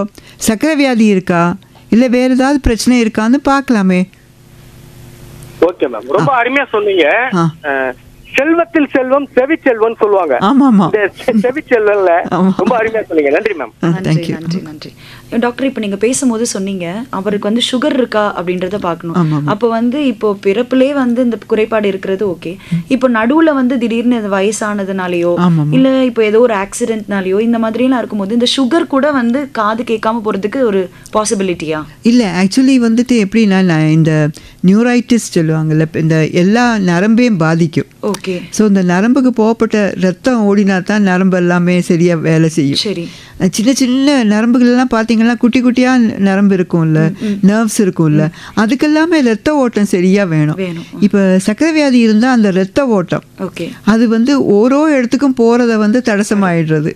சர்க்கரை வியாதி இருக்கா, இல்லை வேறு ஏதாவது பிரச்சனை இருக்கான்னு பார்க்கலாமே. ஓகே மேம், ரொம்ப அருமையா சொன்னீங்க. செல்வத்தில் செல்வம் செவிச்செல்வம் சொல்லுவாங்க. செவிச்செல்வம்ல ரொம்ப அருமையா சொன்னீங்க. நன்றி மேம். நன்றி டாக்டர். இப்ப நீங்க பேசும்போது சொன்னீங்க அவருக்கு வந்து சுகர் இருக்கா அப்படின்றத பாக்கணும். அப்ப வந்து இப்போ பிறப்புலே வந்து இந்த குறைபாடு இருக்கிறது ஓகே. இப்போ நடுவுல வந்து திடீர்னு வயசானதுனாலயோ இல்ல இப்போ ஏதோ ஒரு ஆக்சிடென்ட்னாலயோ இந்த மாதிரி எல்லாம் இருக்கும்போது இந்த சுகர் கூட வந்து காது கேட்காம போறதுக்கு ஒரு பாசிபிலிட்டியா? இல்ல, ஆக்சுவலி வந்துட்டு எப்படின்னா இந்த நியூரைட்டிஸ் சொல்லுவாங்கல்ல, இந்த எல்லா நரம்பையும் பாதிக்கும். ஓகே. ஸோ இந்த நரம்புக்கு போகப்பட்ட ரத்தம் ஓடினா தான் நரம்பு எல்லாமே சரியா வேலை செய்யும். சரி. சின்ன சின்ன நரம்புகள் எல்லாம் பார்த்தீங்கன்னா குட்டி குட்டியா நரம்பு இருக்கும்ல, நர்வ்ஸ் இருக்கும்ல, அதுக்கெல்லாமே ரத்த ஓட்டம் சரியா வேணும். இப்போ சர்க்கரை வியாதி இருந்தால் அந்த ரத்த ஓட்டம் அது வந்து ஓரோ இடத்துக்கும் போறத வந்து தடசமாயிடுறது.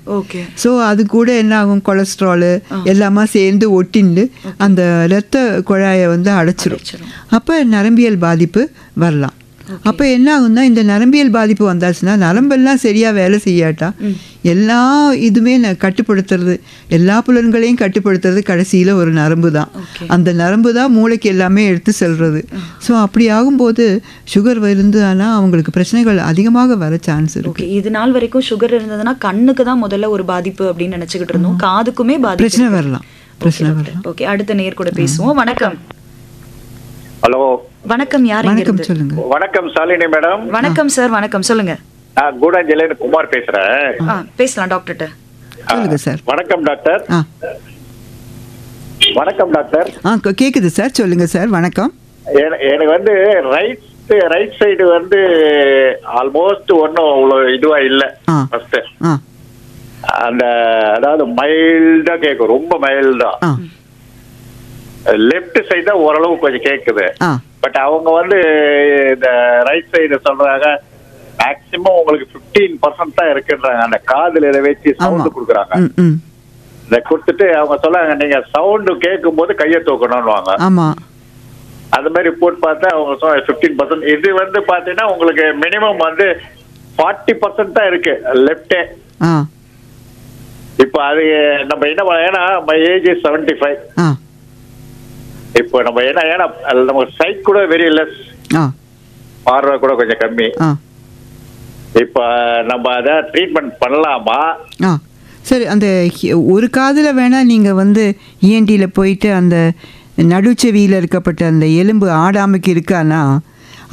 ஸோ அது கூட என்ன ஆகும், கொலஸ்ட்ரால் எல்லாமே சேர்ந்து ஒட்டிண்டு அந்த ரத்த குழாயை வந்து அடைச்சிடும். அப்போ நரம்பியல் பாதிப்பு வரலாம். அப்போ என்ன ஆகும்னா இந்த நரம்பியல் பாதிப்பு வந்தாச்சுன்னா நரம்பெல்லாம் சரியாக வேலை செய்யாட்டா எல்லா இதுவுமே கட்டுப்படுத்துறது, எல்லா புலன்களையும் கட்டுப்படுத்துறது கடைசியில் ஒரு நரம்பு தான். அந்த நரம்பு தான் மூளைக்கு எல்லாமே எடுத்து செல்றது. ஸோ அப்படி ஆகும்போது சுகர் இருந்தானா அவங்களுக்கு பிரச்சனைகள் அதிகமாக வர சான்ஸ் இருக்கு. இது நாள் வரைக்கும் சுகர் இருந்ததுன்னா கண்ணுக்கு தான் முதல்ல ஒரு பாதிப்பு அப்படின்னு நினச்சிக்கிட்டு இருந்தோம். காதுக்குமே பிரச்சனை வரலாம். ஓகே, அடுத்த நேர் கூட பேசுவோம். வணக்கம். ஹலோ, வணக்கம். யார் வணக்கம் சொல்லுங்க. வணக்கம் சாலினி மேடம். வணக்கம் சார். வணக்கம், சொல்லுங்க. நான் கூடாஞ்சேரியில குமார் பேசுறேன். பேசலாம் டாக்டர்ட்ட. சொல்லுங்க சார். வணக்கம் டாக்டர். வணக்கம் டாக்டர். கேக்குது சார், சொல்லுங்க சார். வணக்கம். எனக்கு வந்து ரைட் சைடு வந்து ஆல்மோஸ்ட் ஒன்னும் அவ்வளவு இதுவா இல்ல. ஃபர்ஸ்ட் அந்த அதாவது மைல்டா கேக்கும், ரொம்ப மைல்டா. லெப்ட் சைடு தான் ஓரளவு கொஞ்சம் கேக்குது. பட் அவங்க வந்து இந்த ரைட் சைடு சொல்றாங்க மேக்சிமம் உங்களுக்கு 15% தான் இருக்குன்றாங்க. அந்த காதுல இதை வச்சு சவுண்ட் கொடுக்குறாங்க. இதை கொடுத்துட்டு அவங்க சொல்றாங்க நீங்க சவுண்ட் கேட்கும் போது கையை தூக்கணும்னு. அது மாதிரி போட்டு பார்த்தா அவங்க 15%. இது வந்து பாத்தீங்கன்னா உங்களுக்கு மினிமம் வந்து 40% தான் இருக்கு லெப்டே. இப்ப அது நம்ம என்ன பண்ண, ஏன்னா மை ஏஜ் 75. இப்போ நம்ம ஏன்னா நம்ம சைட் கூட வெரி லெஸ், பார்வை கூட கொஞ்சம் கம்மி. இப்ப நம்ம அத ட்ரீட்மெண்ட் பண்ணலாமா? சரி, அந்த ஒரு காதில் வேணால் நீங்கள் வந்து இஎன்டியில் போயிட்டு அந்த நடுச்செவியில் இருக்கப்பட்ட அந்த எலும்பு ஆடாமைக்கு இருக்கானா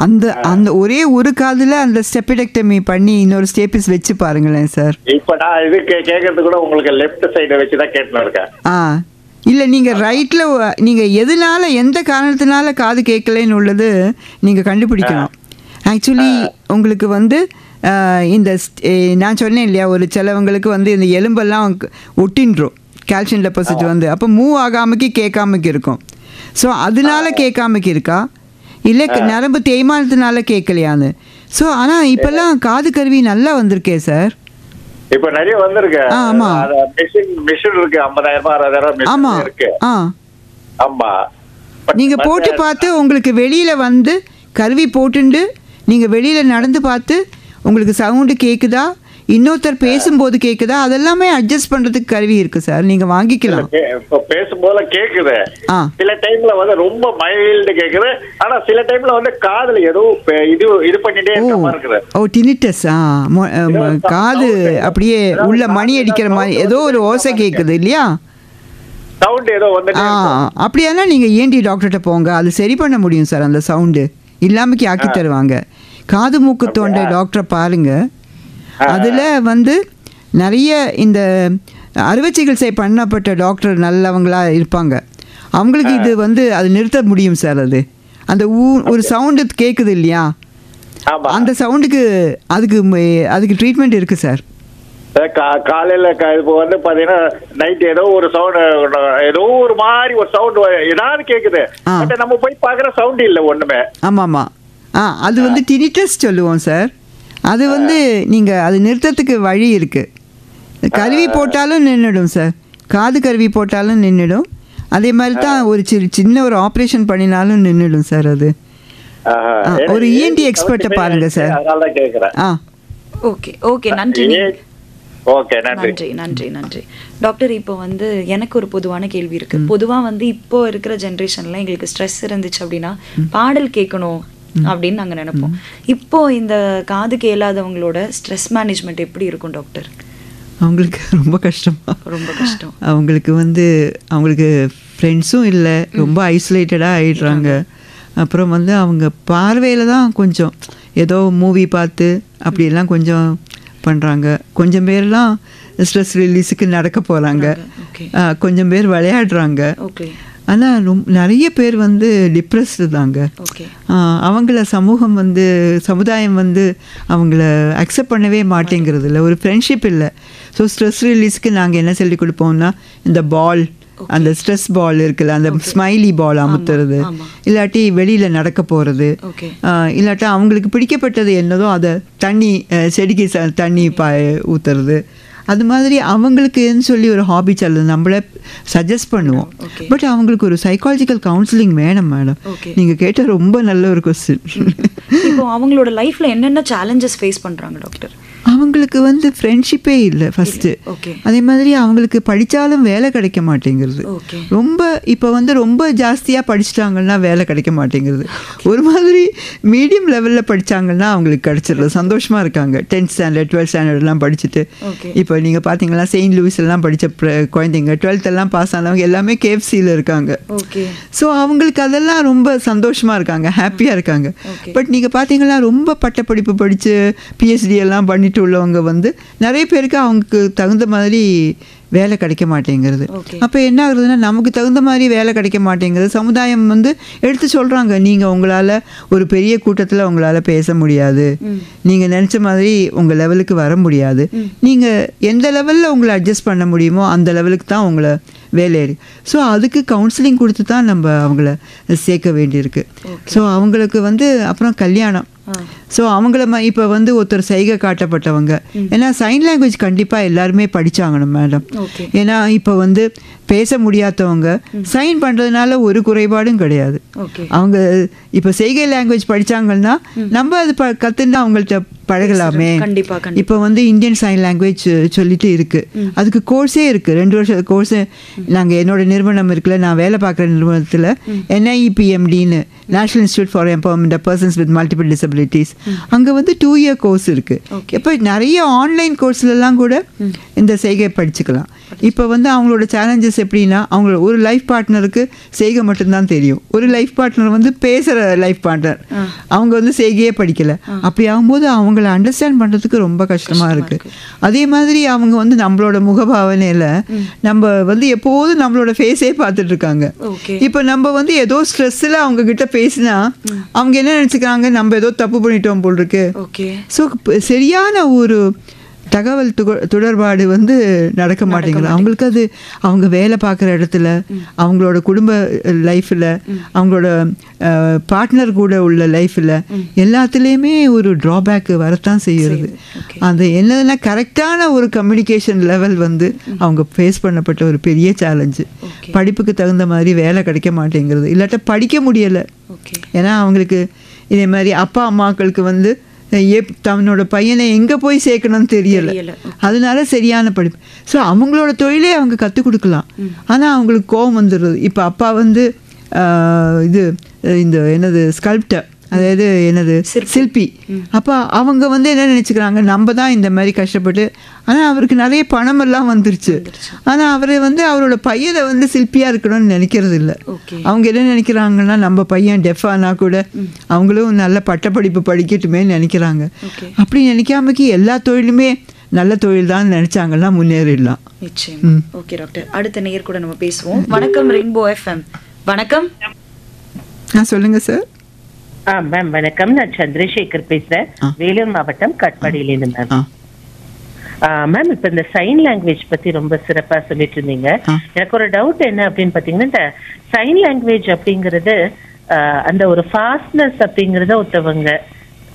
அந்த அந்த ஒரே ஒரு காதில் அந்த ஸ்டெப்பிடெக்டமி பண்ணி இன்னொரு ஸ்டேபிஸ் வச்சு பாருங்களேன் சார். இப்போ நான் இது கேட்கறது கூட உங்களுக்கு லெஃப்ட் சைடை வச்சு தான் கேட்டுன்னு இருக்கேன். இல்லை, நீங்கள் ரைட்டில் நீங்கள் எதனால எந்த காரணத்தினால காது கேட்கலன்னு உள்ளது நீங்கள் கண்டுபிடிக்கணும். ஆக்சுவலி உங்களுக்கு வந்து இந்த நான் சொன்னேன் இல்லையா, ஒரு சிலவங்களுக்கு வந்து இந்த எலும்பெல்லாம் ஒட்டின்றோம் கால்சியம் டெபாசிட் வந்து, அப்போ மூவ் ஆகாமக்கு கேட்காமக்கு இருக்கும். ஸோ அதனால கேட்காமக்கு இருக்கா இல்லை நரம்பு தேய்மானத்தினால கேட்கலையான்னு. ஸோ ஆனால் இப்போல்லாம் காது கருவி நல்லா வந்திருக்கே சார். இப்போ நிறைய வந்திருக்கு. ஆமா, மிஷின் இருக்கு, 50,000 60,000 ஆமா இருக்கு. ஆமா, நீங்க போட்டு பார்த்து உங்களுக்கு வெளியில வந்து கருவி போட்டுண்டு நீங்க வெளியில நடந்து பார்த்து உங்களுக்கு சவுண்டு கேக்குதா, இன்னொருத்தர் பேசும்போது கேக்குதா, அதெல்லாமே அட்ஜஸ்ட் பண்றதுக்கு கருவி இருக்கு சார், நீங்க வாங்கிக்கலாம். இப்போ பேசும்போது கேக்குது, சில டைம்ல வந்து ரொம்ப மைல்டு கேக்குது, ஆனா சில டைம்ல வந்து காதுல ஏதோ இது பண்ணிட்டே இருக்க மாதிரி இருக்குது. ஓ, டினிட்டஸ். காது அப்படியே உள்ள மணி அடிக்கிற மாதிரி ஏதோ ஒரு ஓசை கேக்குது இல்லையா, சவுண்ட் ஏதோ வந்து. அப்படியானா நீங்க ENT டாக்டர்கிட்ட போங்க, அது சரி பண்ண முடியும் சார். அந்த சவுண்டு இல்லாமக்கி ஆக்கி தருவாங்க. காது மூக்கு தொண்டை டாக்டரை பாருங்க, அதில் வந்து நிறைய இந்த அறுவை சிகிச்சை பண்ணப்பட்ட டாக்டர் நல்லவங்களா இருப்பாங்க. அவங்களுக்கு இது வந்து அது நிறுத்த முடியும் சார். அது அந்த ஒரு சவுண்டு கேட்குது இல்லையா, அந்த சவுண்டுக்கு அதுக்கு ட்ரீட்மெண்ட் இருக்குது சார். காலையில் இப்போ வந்து பார்த்தீங்கன்னா நைட் ஏதோ ஒரு சவுண்ட், ஏதோ ஒரு மாதிரி ஒரு சவுண்ட் ஏதாவது கேட்குது, நம்ம போய் பார்க்குற சவுண்ட் இல்லை ஒன்றுமே. ஆமாம்மா, அது வந்து டினிட்டஸ் சொல்லுவோம் சார். அது வந்து நீங்கள் அது நிறுத்தத்துக்கு வழி இருக்குது. கருவி போட்டாலும் நின்றுடும் சார், காது கருவி போட்டாலும் நின்றுடும். அதே மாதிரி தான் ஒரு சின்ன ஒரு ஆப்ரேஷன் பண்ணினாலும் நின்றுடும் சார். அது ஒரு ENT எக்ஸ்பர்ட்டை பாருங்க சார். ஓகே ஓகே, நன்றி. ஓகே, நன்றி நன்றி நன்றி டாக்டர். இப்போ வந்து எனக்கு ஒரு பொதுவான கேள்வி இருக்கு. பொதுவா வந்து இப்போ இருக்கிற ஜென்ரேஷன்ல எங்களுக்கு ஸ்ட்ரெஸ் இருந்துச்சு அப்படின்னா பாடல் கேட்கணும் அப்படின்னு நாங்க நினைப்போம். இப்போ இந்த காது கேளாதவங்களோட ஸ்ட்ரெஸ் மேனேஜ்மெண்ட் எப்படி இருக்கும் டாக்டர்? அவங்களுக்கு ரொம்ப கஷ்டமா, ரொம்ப கஷ்டம். அவங்களுக்கு வந்து அவங்களுக்கு ஃப்ரெண்ட்ஸும் இல்லை, ரொம்ப ஐசோலேட்டடாக ஆயிடுறாங்க. அப்புறம் வந்து அவங்க பார்வையில் தான் கொஞ்சம் ஏதோ மூவி பார்த்து அப்படியெல்லாம் கொஞ்சம் பண்ணுறாங்க. கொஞ்சம் பேர்லாம் ஸ்ட்ரெஸ் ரிலீஸுக்கு நடக்க போகிறாங்க, கொஞ்சம் பேர் விளையாடுறாங்க. ஆனால் நிறைய பேர் வந்து டிப்ரெஸ்டு தாங்க. அவங்கள சமுதாயம் வந்து அவங்கள அக்செப்ட் பண்ணவே மாட்டேங்கிறது இல்லை, ஒரு ஃப்ரெண்ட்ஷிப் இல்லை. ஸோ ஸ்ட்ரெஸ் ரிலீஸ்க்கு நாங்கள் என்ன சொல்லி கொடுப்போம்னா, இந்த பால், அந்த ஸ்ட்ரெஸ் பால் இருக்குல்ல, அந்த ஸ்மைலி பால் அமுத்துறது, இல்லாட்டி வெளியில் நடக்க போகிறது, இல்லாட்டா அவங்களுக்கு பிடிக்கப்பட்டது என்னதோ அதை செடிக்கு தண்ணி ஊற்றுறது, அது மாதிரி அவங்களுக்குன்னு சொல்லி ஒரு ஹாபி சொல்லுது, நம்மள சஜஸ்ட் பண்ணுவோம். பட் அவங்களுக்கு ஒரு சைக்காலஜிக்கல் கவுன்சிலிங் வேணும் மேடம். நீங்கள் கேட்ட ரொம்ப நல்ல ஒரு கொஸ்டின். இப்போ அவங்களோட லைஃப்ல என்னென்ன சேலஞ்சஸ் ஃபேஸ் பண்ணுறாங்க டாக்டர்? அவங்களுக்கு வந்து ஃப்ரெண்ட்ஷிப்பே இல்லை ஃபஸ்ட்டு. அதே மாதிரி அவங்களுக்கு படித்தாலும் வேலை கிடைக்க மாட்டேங்கிறது. ரொம்ப இப்போ வந்து ரொம்ப ஜாஸ்தியாக படிச்சிட்டாங்கன்னா வேலை கிடைக்க மாட்டேங்கிறது. ஒரு மாதிரி மீடியம் லெவலில் படித்தாங்கன்னா அவங்களுக்கு கிடச்சிடுறது, சந்தோஷமாக இருக்காங்க. 10th ஸ்டாண்டர்ட் 12th ஸ்டாண்டர்ட்லாம் படிச்சுட்டு இப்போ நீங்கள் பார்த்தீங்கன்னா செயின்ட் லூயிஸ் எல்லாம் படித்த குழந்தைங்க 12th எல்லாம் பாஸ் ஆனவங்க எல்லாமே KFCயில் இருக்காங்க. ஸோ அவங்களுக்கு அதெல்லாம் ரொம்ப சந்தோஷமாக இருக்காங்க, ஹாப்பியாக இருக்காங்க. பட் நீங்கள் பார்த்தீங்கன்னா ரொம்ப பட்டப்படிப்பு படித்து PhD எல்லாம் பண்ணிட்டு உள்ளவங்க வந்து நிறைய பேருக்கு அவங்களுக்கு தகுந்த மாதிரி வேலை கிடைக்க மாட்டேங்கிறது. அப்போ என்ன ஆகுதுன்னா, நமக்கு தகுந்த மாதிரி வேலை கிடைக்க மாட்டேங்கிறது. சமுதாயம் வந்து எடுத்து சொல்கிறாங்க, நீங்கள் உங்களால் ஒரு பெரிய கூட்டத்தில் உங்களால் பேச முடியாது, நீங்கள் நினச்ச மாதிரி உங்கள் லெவலுக்கு வர முடியாது, நீங்கள் எந்த லெவலில் உங்களை அட்ஜஸ்ட் பண்ண முடியுமோ அந்த லெவலுக்கு தான் உங்களை வேலையேறி. ஸோ அதுக்கு கவுன்சிலிங் கொடுத்து தான் நம்ம அவங்கள சேர்க்க வேண்டியிருக்கு. ஸோ அவங்களுக்கு வந்து அப்புறம் கல்யாணம். ஸோ அவங்கள இப்போ வந்து ஒருத்தர் சைகை காட்டப்பட்டவங்க, ஏன்னா சைன் லாங்குவேஜ் கண்டிப்பாக எல்லாருமே படித்தாங்கணும் மேடம். ஏன்னா இப்போ வந்து பேச முடியாதவங்க சைன் பண்ணுறதுனால ஒரு குறைபாடும் கிடையாது. அவங்க இப்போ செய்கை லாங்குவேஜ் படித்தாங்கன்னா நம்ம அது கற்றுன்னா அவங்கள்ட்ட பழகலாமே. இப்போ வந்து இந்தியன் சைன் லாங்குவேஜ் சொல்லிட்டு இருக்குது, அதுக்கு கோர்ஸே இருக்குது, 2 வருஷம் கோர்ஸு. நாங்கள் என்னோட நிறுவனம் இருக்குல்ல, நான் வேலை பார்க்குற நிறுவனத்தில் NIEPMDன்னு national institute for empowerment of persons with multiple disabilities, அங்கே வந்து 2 இயர் கோர்ஸ் இருக்குது. இப்போ நிறைய ஆன்லைன் கோர்ஸ்லலாம் கூட இந்த செய்கை படிச்சுக்கலாம். இப்போ வந்து அவங்களோட சேலஞ்சஸ் எப்படின்னா, அவங்களோட ஒரு லைஃப் பார்ட்னருக்கு செய்கை மட்டும்தான் தெரியும், ஒரு லைஃப் பார்ட்னர் வந்து பேசுகிற லைஃப் பார்ட்னர், அவங்க வந்து செய்கையே படிக்கலை. அப்படி ஆகும்போது அவங்கள அண்டர்ஸ்டாண்ட் பண்ணுறதுக்கு ரொம்ப கஷ்டமாக இருக்குது. அதே மாதிரி அவங்க வந்து நம்மளோட முகபாவனையில் நம்ம வந்து எப்போதும் நம்மளோட ஃபேஸே பார்த்துட்டு இருக்காங்க. இப்போ நம்ம வந்து ஏதோ ஸ்ட்ரெஸ்ஸில் அவங்க கிட்ட பேசினா அவங்க என்ன நினச்சிக்கிறாங்க, நம்ம ஏதோ தப்பு பண்ணிட்டோம் போல் இருக்கு. ஸோ சரியான ஒரு தகவல் தொடர்பாடு வந்து நடக்க மாட்டேங்குது அவங்களுக்கு. அது அவங்க வேலை பார்க்குற இடத்துல, அவங்களோட குடும்ப லைஃப்பில், அவங்களோட பார்ட்னர் கூட உள்ள லைஃப்பில் எல்லாத்துலேயுமே ஒரு ட்ராபேக்கு வரத்தான் செய்கிறது. அது என்னதுன்னா கரெக்டான ஒரு கம்யூனிகேஷன் லெவல் வந்து அவங்க ஃபேஸ் பண்ணப்பட்ட ஒரு பெரிய சேலஞ்சு. படிப்புக்கு தகுந்த மாதிரி வேலை கிடைக்க மாட்டேங்கிறது, இல்லாட்ட படிக்க முடியலை. ஏன்னா அவங்களுக்கு இதே மாதிரி அப்பா அம்மாக்களுக்கு வந்து தன்னோட பையனை எங்கே போய் சேர்க்கணும்னு தெரியலை, அதனால சரியான படிப்பு. ஸோ அவங்களோட தொழிலே அவங்க கற்றுக் கொடுக்கலாம், ஆனால் அவங்களுக்கு கோபம் வந்துடுறது. இப்போ அப்பா வந்து இந்த என்னது ஸ்கல்ப்டர், அதாவது என்னது சிற்பி. அப்போ அவங்க வந்து என்ன நினச்சிக்கிறாங்க, நம்ம தான் இந்த மாதிரி கஷ்டப்பட்டு, ஆனால் அவருக்கு நிறைய பணமெல்லாம் வந்துருச்சு, ஆனால் அவரை வந்து அவரோட பையனை வந்து சிற்பியாக இருக்கணும்னு நினைக்கிறது இல்லை. அவங்க என்ன நினைக்கிறாங்கன்னா, நம்ம பையன் டெஃபானா கூட அவங்களும் நல்ல பட்டப்படிப்பு படிக்கட்டுமே நினைக்கிறாங்க. அப்படி நினைக்காமக்கி எல்லா தொழிலுமே நல்ல தொழில் தான் நினைச்சாங்கன்னா முன்னேறிடலாம். நிச்சயம். ஓகே டாக்டர், அடுத்த நேயர் கூட நம்ம பேசுவோம். வணக்கம் ரெயின்போ FM. வணக்கம். சொல்லுங்க சார். மேம் வணக்கம், நான் சந்திரசேகர் பேசுறேன், வேலூர் மாவட்டம் கட்பாடியிலிருந்து. மேம் மேம் இப்ப இந்த சைன் லாங்குவேஜ் பத்தி ரொம்ப சிறப்பா சொல்லிட்டு இருந்தீங்க. எனக்கு ஒரு டவுட் என்ன அப்படின்னு பாத்தீங்கன்னா, இந்த சைன் லாங்குவேஜ் அப்படிங்கறது அந்த ஒரு ஃபாஸ்ட்னஸ் அப்படிங்கறத ஒருத்தவங்க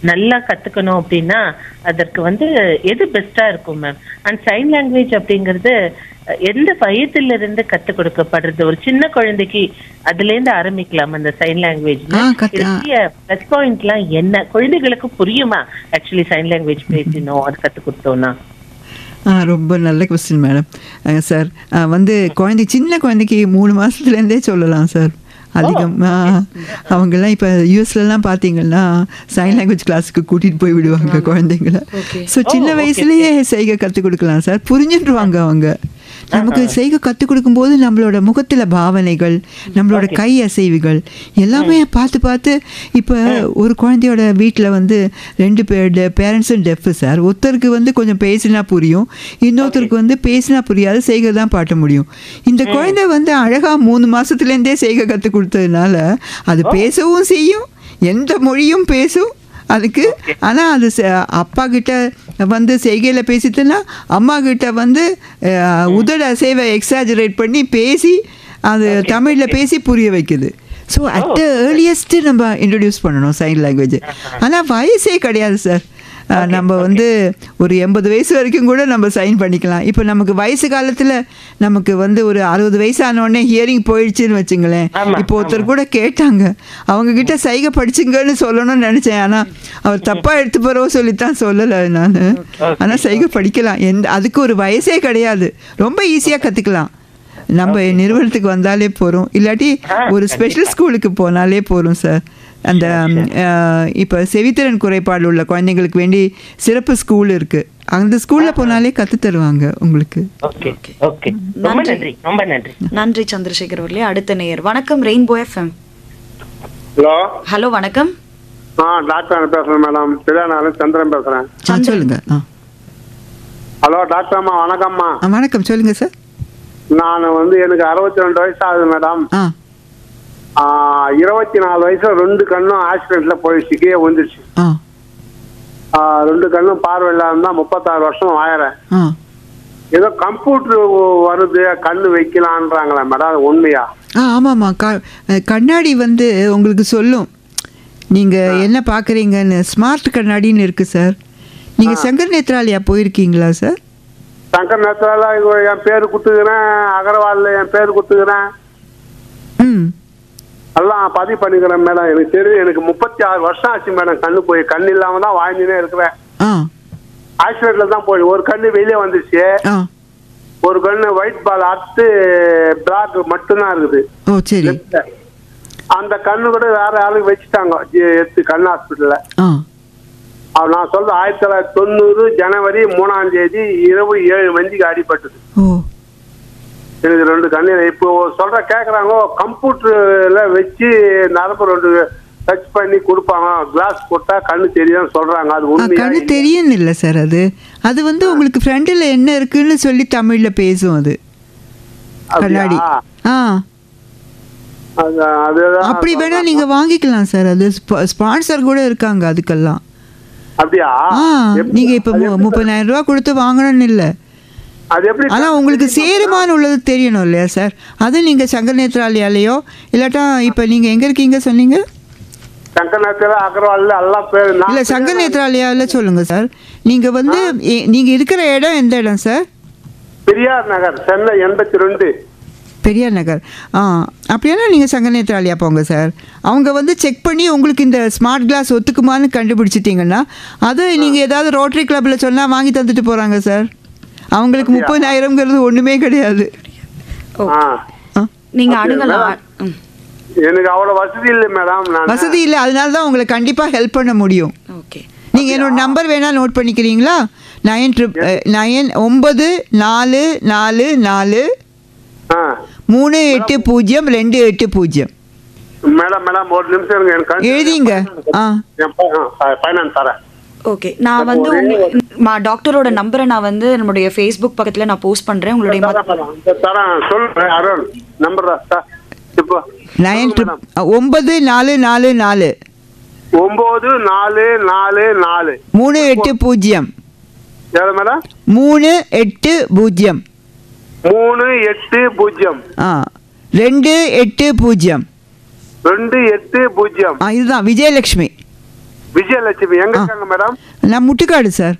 நல்லா கத்துக்கணும் அப்படின்னா அதற்கு வந்து எது பெஸ்டா இருக்கும் மேம்? அண்ட் சைன் லாங்குவேஜ் அப்படிங்கிறது எந்த வயதுல இருந்து கத்து கொடுக்கப்படுறது? ஒரு சின்ன குழந்தைக்கு அதுல இருந்து ஆரம்பிக்கலாம் அந்த சைன் லாங்குவேஜ். பிளஸ் பாயிண்ட்லாம் என்ன? குழந்தைகளுக்கு புரியுமா ஆக்சுவலி சைன் லாங்குவேஜ் பேசணும் அது கத்து கொடுத்தோம்னா? ரொம்ப நல்ல கொஸ்டின் மேடம். சார் வந்து சின்ன குழந்தைக்கு 3 மாதத்துலேருந்தே சொல்லலாம் சார். அவங்கெல்லாம் இப்போ யூஎஸ்லாம் பார்த்தீங்கன்னா சைன் லாங்குவேஜ் கிளாஸுக்கு கூட்டிகிட்டு போய் விடுவாங்க குழந்தைங்கள. ஸோ சின்ன வயசுலேயே செய்கை கற்றுக் கொடுக்கலாம் சார், புரிஞ்சுட்டுருவாங்க அவங்க. நமக்கு செய்கை கற்றுக் கொடுக்கும்போது நம்மளோட முகத்தில் பாவனைகள், நம்மளோட கை அசைவுகள் எல்லாமே பார்த்து பார்த்து. இப்போ ஒரு குழந்தையோட வீட்டில் வந்து 2 பேரண்ட்ஸும் டெஃப் சார். ஒருத்தருக்கு வந்து கொஞ்சம் பேசினா புரியும், இன்னொருத்தருக்கு வந்து பேசினா புரியாது, செய்கை தான் பாட்ட முடியும். இந்த குழந்தை வந்து அழகாக 3 மாதத்துலேருந்தே செய்கை கற்றுக் கொடுத்ததுனால அது பேசவும் செய்யும், எந்த மொழியும் பேசும் அதுக்கு. ஆனால் அது அப்பா கிட்ட வந்து செய்கையில் பேசிட்டுன்னா அம்மா கிட்ட வந்து உதட அசைவை எக்ஸாஜரேட் பண்ணி பேசி அது தமிழில் பேசி புரிய வைக்குது. ஸோ அட் த ஏர்லியஸ்ட்டு நம்ம இன்ட்ரடியூஸ் பண்ணணும் சைன் லாங்குவேஜ். ஆனால் வயசே கிடையாது சார். நம்ம வந்து ஒரு 80 வயசு வரைக்கும் கூட நம்ம சைன் பண்ணிக்கலாம். இப்போ நமக்கு வயசு காலத்தில் நமக்கு வந்து ஒரு 60 வயசு ஆனோடனே ஹியரிங் போயிடுச்சுன்னு வச்சுங்களேன். இப்போ ஒருத்தர் கூட கேட்டாங்க, அவங்கக்கிட்ட சைகை படிச்சுங்கன்னு சொல்லணும்னு நினச்சேன், ஆனால் அவர் தப்பாக எடுத்து போகிறவோ சொல்லித்தான் சொல்லலை நான். ஆனால் சைகை படிக்கலாம், அதுக்கு ஒரு வயசே கிடையாது, ரொம்ப ஈஸியாக கற்றுக்கலாம். நம்ம நிறுவனத்துக்கு வந்தாலே போகிறோம், இல்லாட்டி ஒரு ஸ்பெஷல் ஸ்கூலுக்கு போனாலே போகிறோம் சார். அந்த இப்போ செவித்திறன் குறைபாடு உள்ள குழந்தைங்களுக்கு வேண்டி சிறப்பு ஸ்கூல் இருக்குது, அந்த ஸ்கூலில் போனாலே கற்று தருவாங்க உங்களுக்கு. நன்றி சந்திரசேகர் அவர்களே. அடுத்த நேயர். வணக்கம் ரெயின்போ FM. ஹலோ வணக்கம். டாக்டர் பேசுறேன் மேடம், சந்திரன் பேசுறேன். சொல்லுங்க. ஹலோ டாக்டர் அம்மா வணக்கம்மா. வணக்கம், சொல்லுங்க சார். நான் வந்து எனக்கு 62 வயசு ஆகுது மேடம். 24 வயசுல 2 கண்ணும் ஆக்சிடென்ட்ல போயிடுச்சு, கீழே வந்துருச்சு. 2 கண்ணும் பார்வை இல்லாம தான் 36 வருஷம் வாயறேன். ஏதோ கம்ப்யூட்டர் வருது கண்ணு வைக்கலான்றாங்களா மேடம், அது உண்மையா? ஆமாம்மா, கண்ணாடி வந்து உங்களுக்கு சொல்லும் நீங்கள் என்ன பார்க்குறீங்கன்னு. ஸ்மார்ட் கண்ணாடின்னு இருக்குது சார். நீங்கள் சங்கர் நேத்ராலயா போயிருக்கீங்களா சார்? சங்கர் நேத்தால என் பேரு குத்துக்கிறேன், அகர்வால்ல என் பேரு குத்துக்கிறேன், எல்லாம் பதிவு பண்ணிக்கிறேன் மேடம். எனக்கு தெரியும், எனக்கு 36 வருஷம் ஆச்சு மேடம் கண்ணு போய். கண்ணு இல்லாம தான் வாழ்ந்துனே இருக்கிறேன். ஹாஸ்பிட்டல்ல தான் போய் ஒரு கண்ணு வெளியே வந்துச்சு, ஒரு கண்ணு ஒயிட் பால் அறுத்து பிளாக் மட்டும்தான் இருக்குது. அந்த கண்ணு கூட வேற ஆளுக்கு வச்சுட்டாங்க எடுத்து கண்ணு ஹாஸ்பிட்டல்ல. நான் சொல்ற 1990 ஜனவரி 3ஆம் தேதி இரவு 7 மணிக்கு அடிபட்டது எனக்கு 2 கண்ணு. இப்போ சொல்ற கேக்குறாங்க கம்ப்யூட்டர்ல வச்சு நரம்பு 2 டச் பண்ணி கொடுப்பாங்க, கிளாஸ் போட்டா கண்ணு தெரியும் சொல்றாங்க. அது உண்மையா? கண்ணு தெரியும் இல்ல சார், அது வந்து உங்களுக்கு ஃப்ரண்ட்ல என்ன இருக்குன்னு சொல்லி தமிழ்ல பேசும். அது கண்ணாடி அப்படி வேணா நீங்க வாங்கிக்கலாம் சார். அது ஸ்பான்சர் கூட இருக்காங்க அதுக்கெல்லாம். அப்படியா? நீங்க இப்ப 30,000 ரூபாய் கொடுத்து வாங்கணும்னு இல்ல, ஆனா உங்களுக்கு சேருமான்னு உள்ளது தெரியணும் இல்லையா சார்? அது நீங்க சங்கர் நேத்ராலயாலயோ இல்லாட்டா இப்ப நீங்க எங்க இருக்கீங்க சொன்னீங்க? சங்கர் நேத்ராலயா அகர்வால்ல எல்லாம் பேர் இல்ல, சங்கர் நேத்ராலயால சொல்லுங்க சார். நீங்க வந்து நீங்க இருக்கிற இடம் எந்த இடம் சார்? பெரியார் நகர், சென்னை 82. பெரியார் நகர். அப்படின்னா நீங்கள் சங்கர் நேத்ராலயா போங்க சார். அவங்க வந்து செக் பண்ணி உங்களுக்கு இந்த ஸ்மார்ட் கிளாஸ் ஒத்துக்குமான்னு கண்டுபிடிச்சிட்டிங்கன்னா அதை நீங்கள் ஏதாவது ரோட்டரி கிளப்பில் சொன்னால் வாங்கி தந்துட்டு போகிறாங்க சார். அவங்களுக்கு 30,000ங்கிறது ஒன்றுமே கிடையாது. நீங்கள் அணுகலாம். எனக்கு அவ்வளோ வசதி இல்லை மேடம். வசதி இல்லை, அதனால தான் உங்களை கண்டிப்பாக ஹெல்ப் பண்ண முடியும். ஓகே, நீங்கள் என்னோட நம்பர் வேணால் நோட் பண்ணிக்கிறீங்களா? 9444 380280. மேடம் ஒரு நிமிஷம் எழுதிங்க. ஓகே, நான் வந்து டாக்டரோட நம்பரை நான் வந்து நம்மளுடைய ஃபேஸ்புக் பக்கத்துல நான் போஸ்ட் பண்றேன். உங்களுடைய சொல்றேன் அருண் நம்பர் 9444 9444 380 எவ்வளவு மேடம்? 380 280 இதுதான் விஜயலட்சுமி. விஜயலட்சுமி எங்க இருக்காங்க மேடம்? நான் முட்டுக்காடு சார்.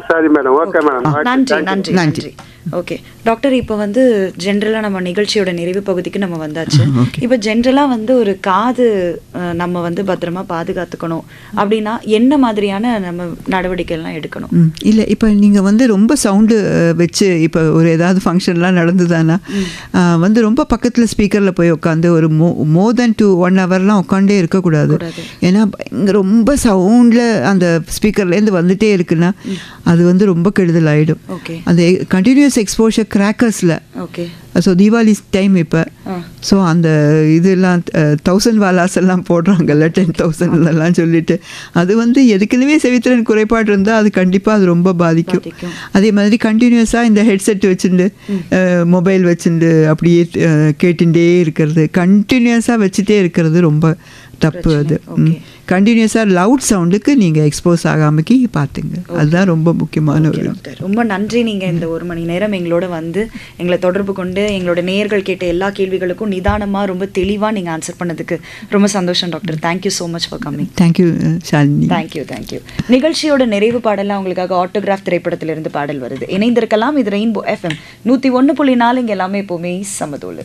சரி மேடம், ஓகே மேடம். நன்றி நன்றி நன்றி. ஓகே டாக்டர், இப்போ வந்து ஜென்ரலாக நம்ம நிகழ்ச்சியோட நிறைவு பகுதிக்கு நம்ம வந்தாச்சு. இப்போ ஜென்ரலாக வந்து ஒரு காது நம்ம வந்து பத்திரமா பாதுகாத்துக்கணும் அப்படின்னா என்ன மாதிரியான நம்ம நடவடிக்கைலாம் எடுக்கணும்? இல்லை, இப்போ நீங்கள் வந்து ரொம்ப சவுண்டு வச்சு இப்போ ஒரு ஏதாவது ஃபங்க்ஷன்லாம் நடந்துதானா வந்து ரொம்ப பக்கத்தில் ஸ்பீக்கரில் போய் உட்காந்து ஒரு மோர் தென் 1 ஹவர்லாம் உட்காண்டே இருக்கக்கூடாது. ஏன்னா இங்கே ரொம்ப சவுண்டில் அந்த ஸ்பீக்கர்லேருந்து வந்துட்டே இருக்குன்னா அது வந்து ரொம்ப கெடுதல் ஆகிடும். அந்த கண்டினியூஸ் எக்ஸ்போஷர் கிராக்கர்ஸில். ஸோ தீபாவளி டைம் இப்போ. ஸோ அந்த இதெல்லாம் 1000 வாலாஸ் எல்லாம் போடுறாங்கல்ல, 10,000 சொல்லிட்டு அது வந்து எதுக்குன்னு செவித்திறன் குறைபாடு இருந்தால் அது கண்டிப்பாக அது ரொம்ப பாதிக்கும். அதே மாதிரி கண்டினியூஸாக இந்த ஹெட்செட் வச்சுட்டு மொபைல் வச்சுட்டு அப்படியே கேட்டுட்டே இருக்கிறது, கண்டினியூஸாக வச்சுட்டே இருக்கிறது ரொம்ப தப்பு. அது கண்டினியூஸாக லவுட் சவுண்டுக்கு நீங்கள் எக்ஸ்போஸ் ஆகாமக்கி பார்த்துங்க, அதுதான் ரொம்ப முக்கியமான ஒரு. ரொம்ப நன்றி, நீங்கள் இந்த 1 மணி நேரம் எங்களோட வந்து எங்களை தொடர்பு கொண்டு எங்களோட நேயர்கள் கேட்ட எல்லா கேள்விகளுக்கும் நிதானமாக ரொம்ப தெளிவாக நீங்கள் ஆன்சர் பண்ணதுக்கு ரொம்ப சந்தோஷம் doctor. Thank you so much for coming. Thank you Shalini. Thank you. நிகழ்ச்சியோட நிறைவு பாடலாம் உங்களுக்காக ஆட்டோகிராஃப் திரைப்படத்திலிருந்து பாடல் வருது. இணைந்திருக்கலாம். இது ரெயின்போ FM 101.4. இங்கே எல்லாமே எப்போவுமே சமதோலு.